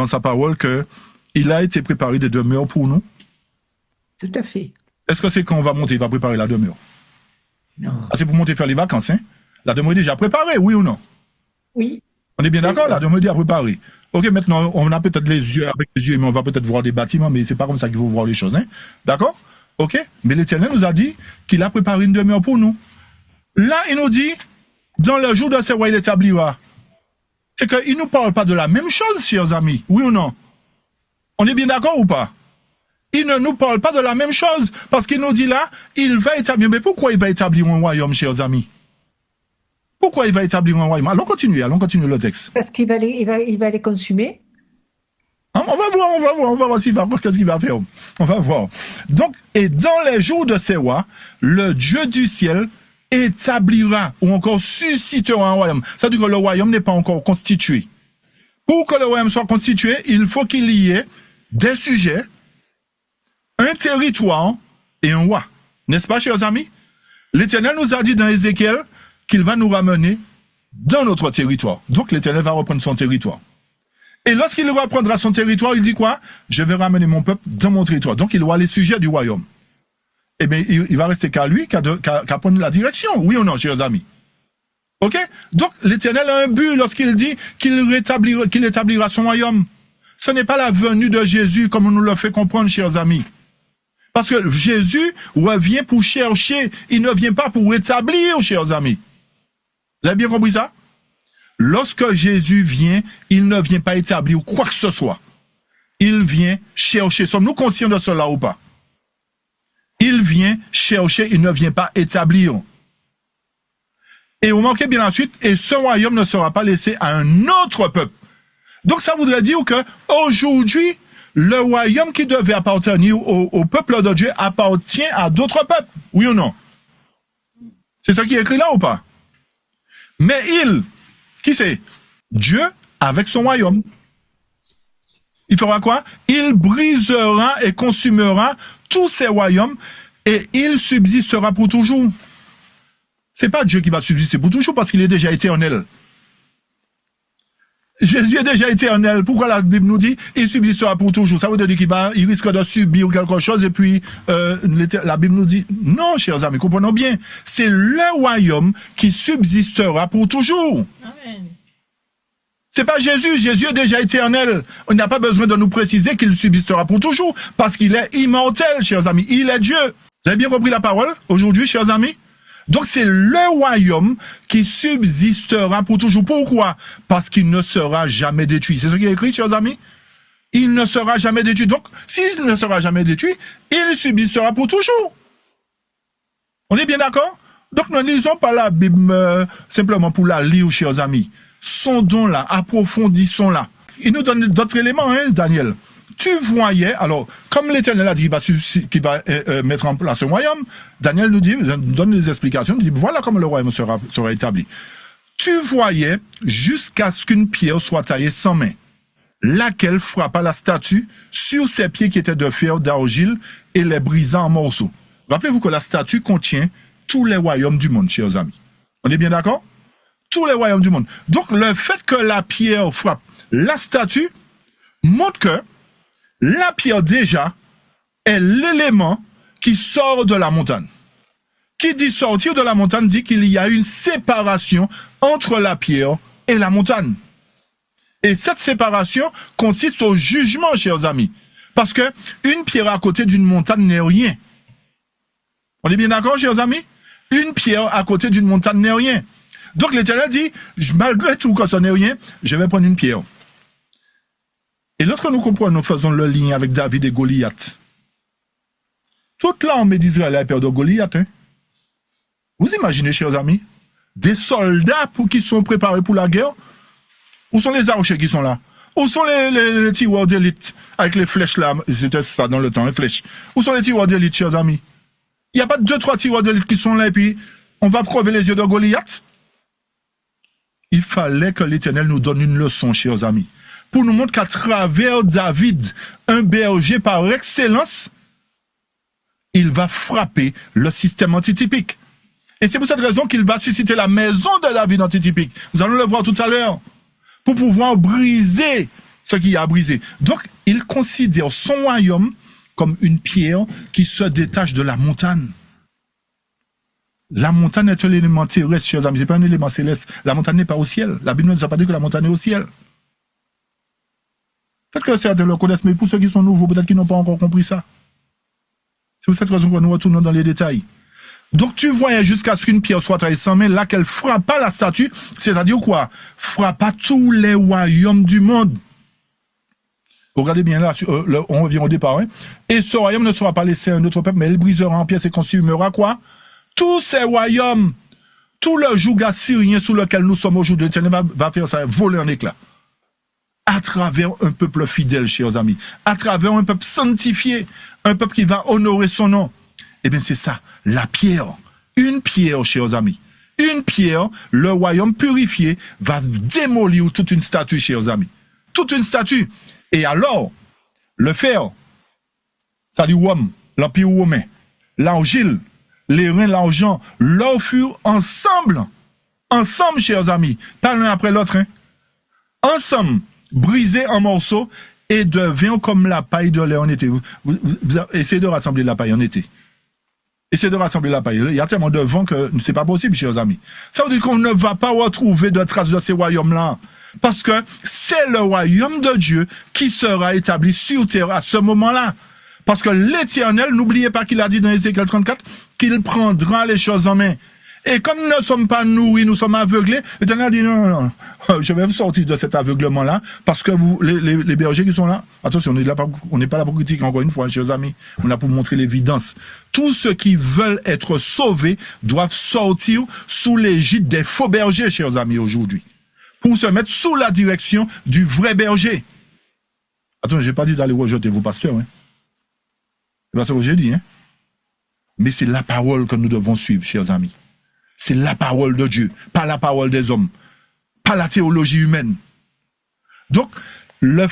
sa parole qu'il a été préparé des demeures pour nous? Tout à fait. Est-ce que c'est quand on va monter, il va préparer la demeure? Non. Ah, c'est pour monter faire les vacances, hein? La demeure est déjà préparée, oui ou non? Oui. On est bien d'accord, la demeure est déjà préparée. Ok, maintenant, on a peut-être les yeux, avec les yeux, mais on va peut-être voir des bâtiments, mais c'est pas comme ça qu'il faut voir les choses, hein? D'accord? Ok? Mais l'Éternel nous a dit qu'il a préparé une demeure pour nous. Là, il nous dit, dans le jour de ces rois, il établira. C'est qu'il ne nous parle pas de la même chose, chers amis. Oui ou non? On est bien d'accord ou pas? Il ne nous parle pas de la même chose. Parce qu'il nous dit là, il va établir. Mais pourquoi il va établir un royaume, chers amis? Pourquoi il va établir un royaume? Allons continuer le texte. Parce qu'il va les consumer. Hein, on va voir qu'est-ce qu'il va faire. On va voir. Donc, et dans les jours de ces rois, le Dieu du ciel établira ou encore suscitera un royaume. Ça veut dire que le royaume n'est pas encore constitué. Pour que le royaume soit constitué, il faut qu'il y ait des sujets, un territoire et un roi. N'est-ce pas, chers amis? L'Éternel nous a dit dans Ézéchiel qu'il va nous ramener dans notre territoire. Donc l'Éternel va reprendre son territoire. Et lorsqu'il reprendra son territoire, il dit quoi? Je vais ramener mon peuple dans mon territoire. Donc il aura les sujets du royaume. Eh bien, il va rester qu'à lui, qu'à prendre la direction. Oui ou non, chers amis? Ok? Donc l'Éternel a un but lorsqu'il dit qu'il établira son royaume. Ce n'est pas la venue de Jésus comme on nous le fait comprendre, chers amis. Parce que Jésus revient pour chercher, il ne vient pas pour établir, chers amis. Vous avez bien compris ça? Lorsque Jésus vient, il ne vient pas établir quoi que ce soit. Il vient chercher. Sommes-nous conscients de cela ou pas? Il vient chercher, il ne vient pas établir. Et vous manquez bien ensuite, et ce royaume ne sera pas laissé à un autre peuple. Donc ça voudrait dire que aujourd'hui, le royaume qui devait appartenir au peuple de Dieu appartient à d'autres peuples. Oui ou non? C'est ça qui est écrit là ou pas? Mais qui c'est? Dieu avec son royaume. Il fera quoi? Il brisera et consumera tous ces royaumes et il subsistera pour toujours. C'est pas Dieu qui va subsister pour toujours parce qu'il est déjà éternel. Jésus est déjà éternel. Pourquoi la Bible nous dit il subsistera pour toujours? Ça veut dire qu'il risque de subir quelque chose et puis la Bible nous dit non, chers amis, comprenons bien. C'est le royaume qui subsistera pour toujours. Amen. C'est pas Jésus. Jésus est déjà éternel. On n'a pas besoin de nous préciser qu'il subsistera pour toujours parce qu'il est immortel, chers amis. Il est Dieu. Vous avez bien compris la parole aujourd'hui, chers amis? Donc c'est le royaume qui subsistera pour toujours. Pourquoi? Parce qu'il ne sera jamais détruit. C'est ce qui est écrit, chers amis. Il ne sera jamais détruit. Donc, s'il ne sera jamais détruit, il subsistera pour toujours. On est bien d'accord? Donc, ne lisons pas la Bible simplement pour la lire, chers amis. Sondons-la, approfondissons-la. Il nous donne d'autres éléments, hein, Daniel. Tu voyais, alors, comme l'Éternel a dit qu'il va mettre en place un royaume, Daniel nous donne des explications, il dit, voilà comment le royaume sera établi. Tu voyais jusqu'à ce qu'une pierre soit taillée sans main, laquelle frappa la statue sur ses pieds qui étaient de fer d'argile et les brisa en morceaux. Rappelez-vous que la statue contient tous les royaumes du monde, chers amis. On est bien d'accord? Tous les royaumes du monde. Donc, le fait que la pierre frappe la statue montre que la pierre, déjà, est l'élément qui sort de la montagne. Qui dit sortir de la montagne dit qu'il y a une séparation entre la pierre et la montagne. Et cette séparation consiste au jugement, chers amis. Parce que une pierre à côté d'une montagne n'est rien. On est bien d'accord, chers amis? Une pierre à côté d'une montagne n'est rien. Donc l'Éternel dit, malgré tout que ça n'est rien, je vais prendre une pierre. Et lorsque nous comprenons, nous faisons le lien avec David et Goliath. Toute l'armée d'Israël a peur de Goliath. Hein? Vous imaginez, chers amis, des soldats qui sont préparés pour la guerre? Où sont les archers qui sont là? Où sont les tireurs d'élite avec les flèches là? C'était ça dans le temps, les flèches. Où sont les tireurs d'élite, chers amis? Il n'y a pas 2-3 tireurs d'élite qui sont là et puis on va crever les yeux de Goliath? Il fallait que l'Éternel nous donne une leçon, chers amis, pour nous montrer qu'à travers David, un berger par excellence, il va frapper le système antitypique. Et c'est pour cette raison qu'il va susciter la maison de David antitypique. Nous allons le voir tout à l'heure. Pour pouvoir briser ce qu'il y a à briser. Donc, il considère son royaume comme une pierre qui se détache de la montagne. La montagne est un élément terrestre, chers amis, ce n'est pas un élément céleste. La montagne n'est pas au ciel. La Bible ne nous a pas dit que la montagne est au ciel. Peut-être que certains le connaissent, mais pour ceux qui sont nouveaux, peut-être qu'ils n'ont pas encore compris ça. C'est pour cette raison que nous retournons dans les détails. Donc tu voyais jusqu'à ce qu'une pierre soit taillée sans main, là qu'elle frappa la statue, c'est-à-dire quoi? Frappa tous les royaumes du monde. Regardez bien là, on revient au départ. Hein? Et ce royaume ne sera pas laissé à un autre peuple, mais il brisera en pièces et consumera quoi? Tous ces royaumes, tout le joug assyrien sous lequel nous sommes aujourd'hui, l'Éternel va faire ça voler en éclats. À travers un peuple fidèle, chers amis. À travers un peuple sanctifié. Un peuple qui va honorer son nom. Eh bien, c'est ça, la pierre. Une pierre, chers amis. Une pierre, le royaume purifié va démolir toute une statue, chers amis. Toute une statue. Et alors, le fer, ça dit Rome, l'Empire romain, l'argile, les reins, l'argent, l'or furent ensemble ensemble, chers amis, pas l'un après l'autre, hein. Ensemble, brisés en morceaux et deviennent comme la paille de l'air en été. Vous essayez de rassembler la paille en été. Essayez de rassembler la paille. Il y a tellement de vent que c'est pas possible, chers amis. Ça veut dire qu'on ne va pas retrouver de traces de ces royaumes-là. Parce que c'est le royaume de Dieu qui sera établi sur terre à ce moment-là. Parce que l'Éternel, n'oubliez pas qu'il a dit dans Ézéchiel 34, qu'il prendra les choses en main. Et comme nous ne sommes pas nourris, nous sommes aveuglés, l'Éternel a dit non, je vais vous sortir de cet aveuglement-là, parce que vous, les bergers qui sont là, attention, on n'est pas là pour critiquer, encore une fois, chers amis, on a pour montrer l'évidence. Tous ceux qui veulent être sauvés doivent sortir sous l'égide des faux bergers, chers amis, aujourd'hui, pour se mettre sous la direction du vrai berger. Attends, j'ai pas dit d'aller rejeter vos pasteurs, hein. C'est pas ce que j'ai dit, hein. Mais c'est la parole que nous devons suivre, chers amis. C'est la parole de Dieu, pas la parole des hommes, pas la théologie humaine. Donc, les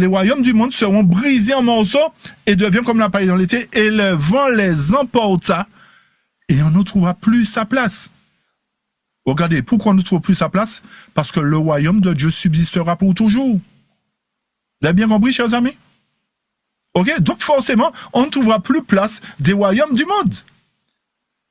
royaumes du monde seront brisés en morceaux et deviennent comme la paille dans l'été, et le vent les emporta et on ne trouvera plus sa place. Regardez, pourquoi on ne trouve plus sa place? Parce que le royaume de Dieu subsistera pour toujours. Vous avez bien compris, chers amis? Ok? Donc, forcément, on ne trouvera plus place des royaumes du monde.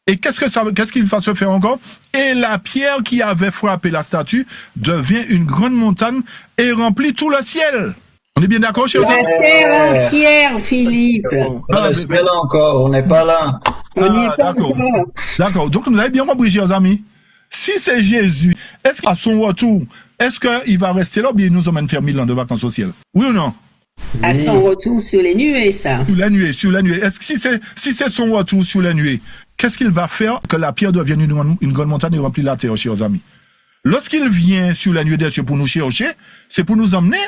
Et qu'est-ce qu'il va se faire encore? Et la pierre qui avait frappé la statue devient une grande montagne et remplit tout le ciel. On est bien d'accord, chers amis? La terre entière, Philippe. Pas le ciel encore, on n'est pas là. On n'y est pas encore. D'accord. Donc, vous avez bien compris, chers amis. Si c'est Jésus, est-ce qu'à son retour, est-ce qu'il va rester là ou bien il nous emmène faire 1000 ans de vacances au ciel? Oui ou non? À son retour sur les nuées, ça. Sur la nuée. Est-ce que si c'est son retour sur la nuée, qu'est-ce qu'il va faire que la pierre devienne une grande montagne et remplit la terre, chers amis? Lorsqu'il vient sur la nuée des cieux pour nous chercher, c'est pour nous emmener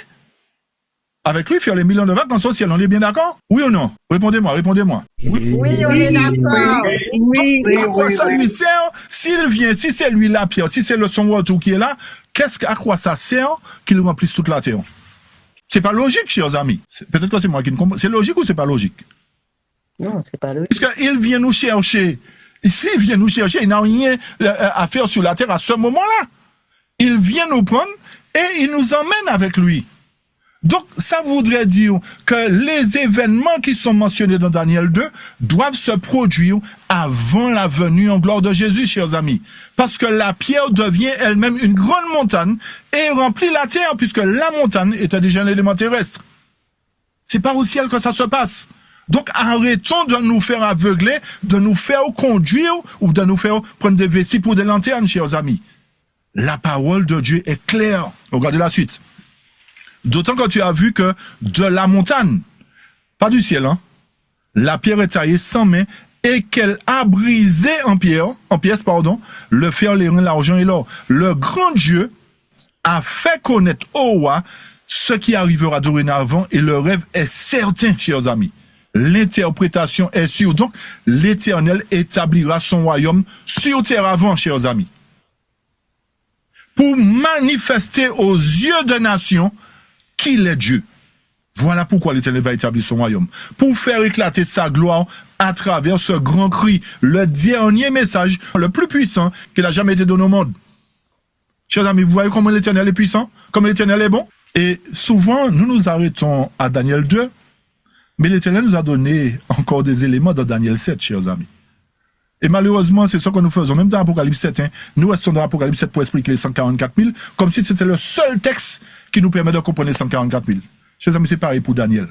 avec lui faire les 1000 ans de vacances au ciel. On est bien d'accord? Oui ou non? Répondez-moi. Oui, on est d'accord. Oui. À quoi ça lui sert? S'il vient, si c'est lui la pierre, si c'est son retour qui est là, à quoi ça sert qu'il remplisse toute la terre? C'est pas logique, chers amis. Peut-être que c'est moi qui ne comprends. C'est logique ou c'est pas logique? Non, c'est pas logique. Puisqu'il vient nous chercher. Ici, il vient nous chercher. Il n'a rien à faire sur la terre à ce moment-là. Il vient nous prendre et il nous emmène avec lui. Donc, ça voudrait dire que les événements qui sont mentionnés dans Daniel 2 doivent se produire avant la venue en gloire de Jésus, chers amis. Parce que la pierre devient elle-même une grande montagne et remplit la terre, puisque la montagne était déjà un élément terrestre. C'est pas au ciel que ça se passe. Donc, arrêtons de nous faire aveugler, de nous faire conduire ou de nous faire prendre des vessies pour des lanternes, chers amis. La parole de Dieu est claire. Regardez la suite. D'autant que tu as vu que de la montagne, pas du ciel, hein, la pierre est taillée sans main et qu'elle a brisé en pièces, le fer, l'airain, l'argent et l'or. Le grand Dieu a fait connaître au roi ce qui arrivera dorénavant et le rêve est certain, chers amis. L'interprétation est sûre. Donc, l'Éternel établira son royaume sur terre avant, chers amis. Pour manifester aux yeux des nations qu'il est Dieu. Voilà pourquoi l'Éternel va établir son royaume. Pour faire éclater sa gloire à travers ce grand cri, le dernier message, le plus puissant qu'il a jamais été donné au monde. Chers amis, vous voyez comment l'Éternel est puissant? Comment l'Éternel est bon? Et souvent, nous nous arrêtons à Daniel 2, mais l'Éternel nous a donné encore des éléments dans Daniel 7, chers amis. Et malheureusement, c'est ce que nous faisons, même dans l'Apocalypse 7. Hein, nous restons dans l'Apocalypse 7 pour expliquer les 144 000, comme si c'était le seul texte qui nous permet de comprendre les 144 000. Chers amis, c'est pareil pour Daniel.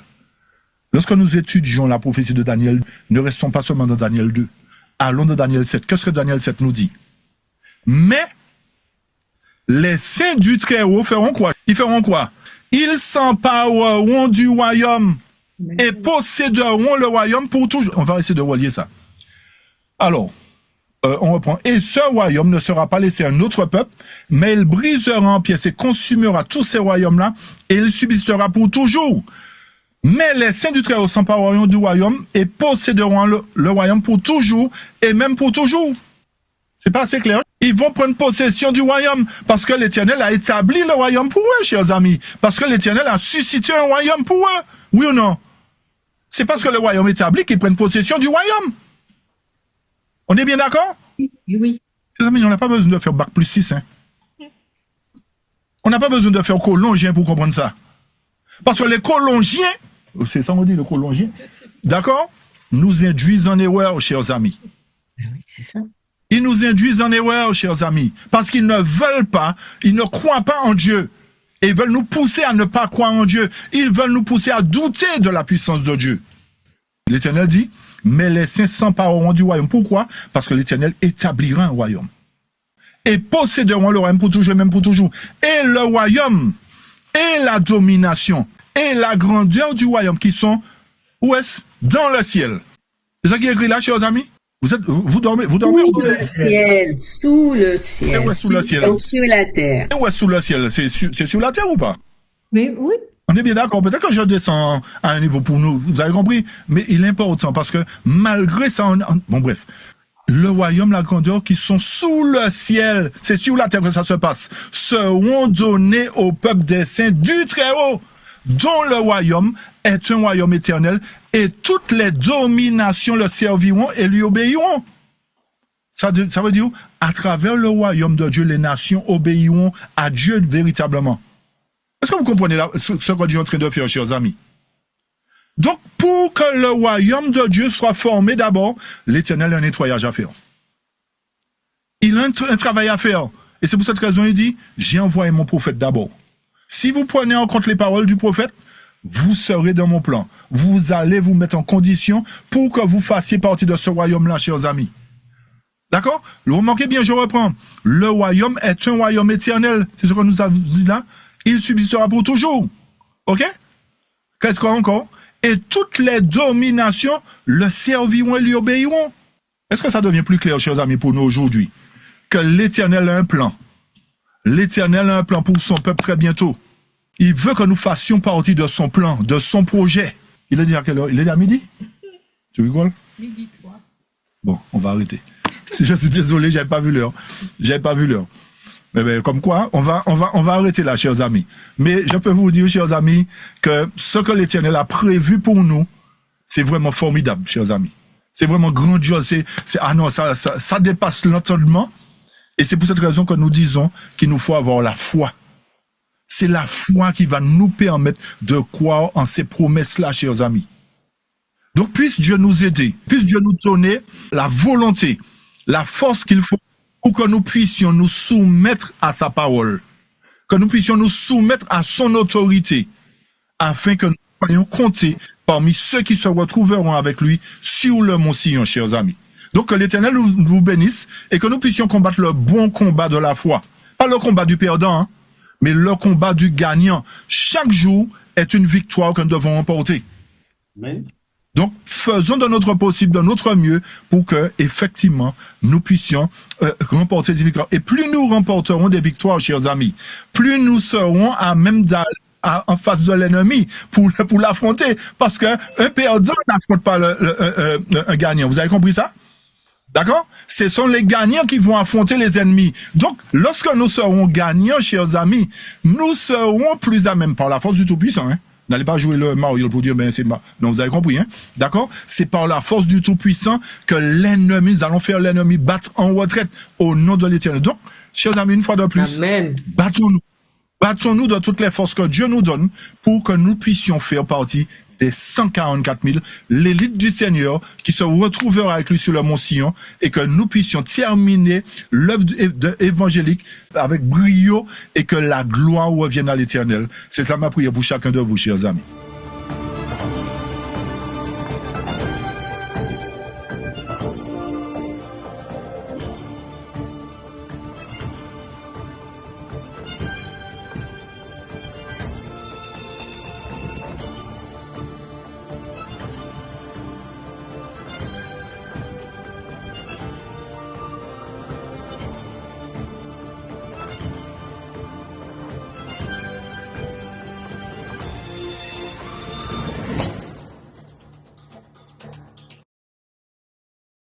Lorsque nous étudions la prophétie de Daniel, ne restons pas seulement dans Daniel 2. Allons dans Daniel 7. Qu'est-ce que Daniel 7 nous dit? Mais les saints du Très-Haut feront quoi? Ils feront quoi? Ils s'empareront du royaume et posséderont le royaume pour toujours. On va essayer de relier ça. Alors, on reprend. Et ce royaume ne sera pas laissé à un autre peuple, mais il brisera en pièces et consumera tous ces royaumes-là, et il subsistera pour toujours. Mais les saints du Très-Haut s'empareront du royaume et posséderont le royaume pour toujours, et même pour toujours. C'est pas assez clair? Ils vont prendre possession du royaume, parce que l'Éternel a établi le royaume pour eux, chers amis. Parce que l'Éternel a suscité un royaume pour eux. Oui ou non? C'est parce que le royaume est établi qu'ils prennent possession du royaume. On est bien d'accord? Oui. Les amis, on n'a pas besoin de faire bac plus 6. Hein. On n'a pas besoin de faire collongien pour comprendre ça. Parce que les collongiens, c'est ça on dit, le collongien, d'accord, nous induisent en erreur, chers amis. Oui, c'est ça. Ils nous induisent en erreur, chers amis, parce qu'ils ne veulent pas, ils ne croient pas en Dieu. Et ils veulent nous pousser à ne pas croire en Dieu. Ils veulent nous pousser à douter de la puissance de Dieu. L'Éternel dit, mais les saints s'empareront du royaume. Pourquoi? Parce que l'Éternel établira un royaume. Et posséderont le royaume pour toujours, même pour toujours. Et le royaume, et la domination, et la grandeur du royaume qui sont, où est-ce? Dans le ciel. C'est ça qui est écrit là, chers amis? Vous dormez Sous le ciel, sous le ciel. Où est sous le ciel? Sur la terre. Et où est sous le ciel? C'est sur la terre ou pas? Mais oui. On est bien d'accord. Peut-être que je descends à un niveau pour nous. Vous avez compris? Mais il est important parce que malgré ça, bon bref. Le royaume, la grandeur qui sont sous le ciel, c'est sur la terre que ça se passe, seront donnés au peuple des saints du Très-Haut, dont le royaume est un royaume éternel, et toutes les dominations le serviront et lui obéiront. Ça veut dire, à travers le royaume de Dieu, les nations obéiront à Dieu véritablement. Est-ce que vous comprenez ce que Dieu est en train de faire, chers amis? Donc, pour que le royaume de Dieu soit formé d'abord, l'Éternel a un nettoyage à faire. Il a un travail à faire. Et c'est pour cette raison qu'il dit, j'ai envoyé mon prophète d'abord. Si vous prenez en compte les paroles du prophète, vous serez dans mon plan. Vous allez vous mettre en condition pour que vous fassiez partie de ce royaume-là, chers amis. D'accord? Vous remarquez bien, je reprends. Le royaume est un royaume éternel. C'est ce que nous avons dit là. Il subsistera pour toujours. OK? Qu'est-ce qu'on a encore? Et toutes les dominations le serviront et lui obéiront. Est-ce que ça devient plus clair, chers amis, pour nous aujourd'hui? Que l'Éternel a un plan. L'Éternel a un plan pour son peuple très bientôt. Il veut que nous fassions partie de son plan, de son projet. Il est dit à quelle heure? Il est dit à midi? Tu rigoles? Midi 3. Bon, on va arrêter. Je suis désolé, j'avais pas vu l'heure. Mais comme quoi, on va arrêter là, chers amis. Mais je peux vous dire, chers amis, que ce que l'Éternel a prévu pour nous, c'est vraiment formidable, chers amis. C'est vraiment grandiose. Ça dépasse l'entendement. Et c'est pour cette raison que nous disons qu'il nous faut avoir la foi. C'est la foi qui va nous permettre de croire en ces promesses-là, chers amis. Donc, puisse Dieu nous aider, puisse Dieu nous donner la volonté, la force qu'il faut pour que nous puissions nous soumettre à sa parole, que nous puissions nous soumettre à son autorité, afin que nous soyons comptés parmi ceux qui se retrouveront avec lui sur le mont Sion, chers amis. Donc que l'Éternel nous bénisse et que nous puissions combattre le bon combat de la foi. Pas le combat du perdant, hein, mais le combat du gagnant. Chaque jour est une victoire que nous devons remporter. Amen. Donc, faisons de notre possible, de notre mieux, pour que, effectivement, nous puissions remporter des victoires. Et plus nous remporterons des victoires, chers amis, plus nous serons à même en face de l'ennemi pour l'affronter. Parce qu'un perdant n'affronte pas un gagnant. Vous avez compris ça? D'accord? Ce sont les gagnants qui vont affronter les ennemis. Donc, lorsque nous serons gagnants, chers amis, nous serons plus à même par la force du Tout-Puissant, hein? N'allez pas jouer le Mario pour dire, ben c'est non, vous avez compris, hein? D'accord? C'est par la force du Tout-Puissant que l'ennemi, nous allons faire l'ennemi battre en retraite au nom de l'Éternel. Donc, chers amis, une fois de plus, Amen. battons-nous. Battons-nous de toutes les forces que Dieu nous donne pour que nous puissions faire partie des 144 000, l'élite du Seigneur qui se retrouvera avec lui sur le mont Sion et que nous puissions terminer l'œuvre évangélique avec brio et que la gloire revienne à l'Éternel. C'est ça ma prière pour chacun de vous, chers amis.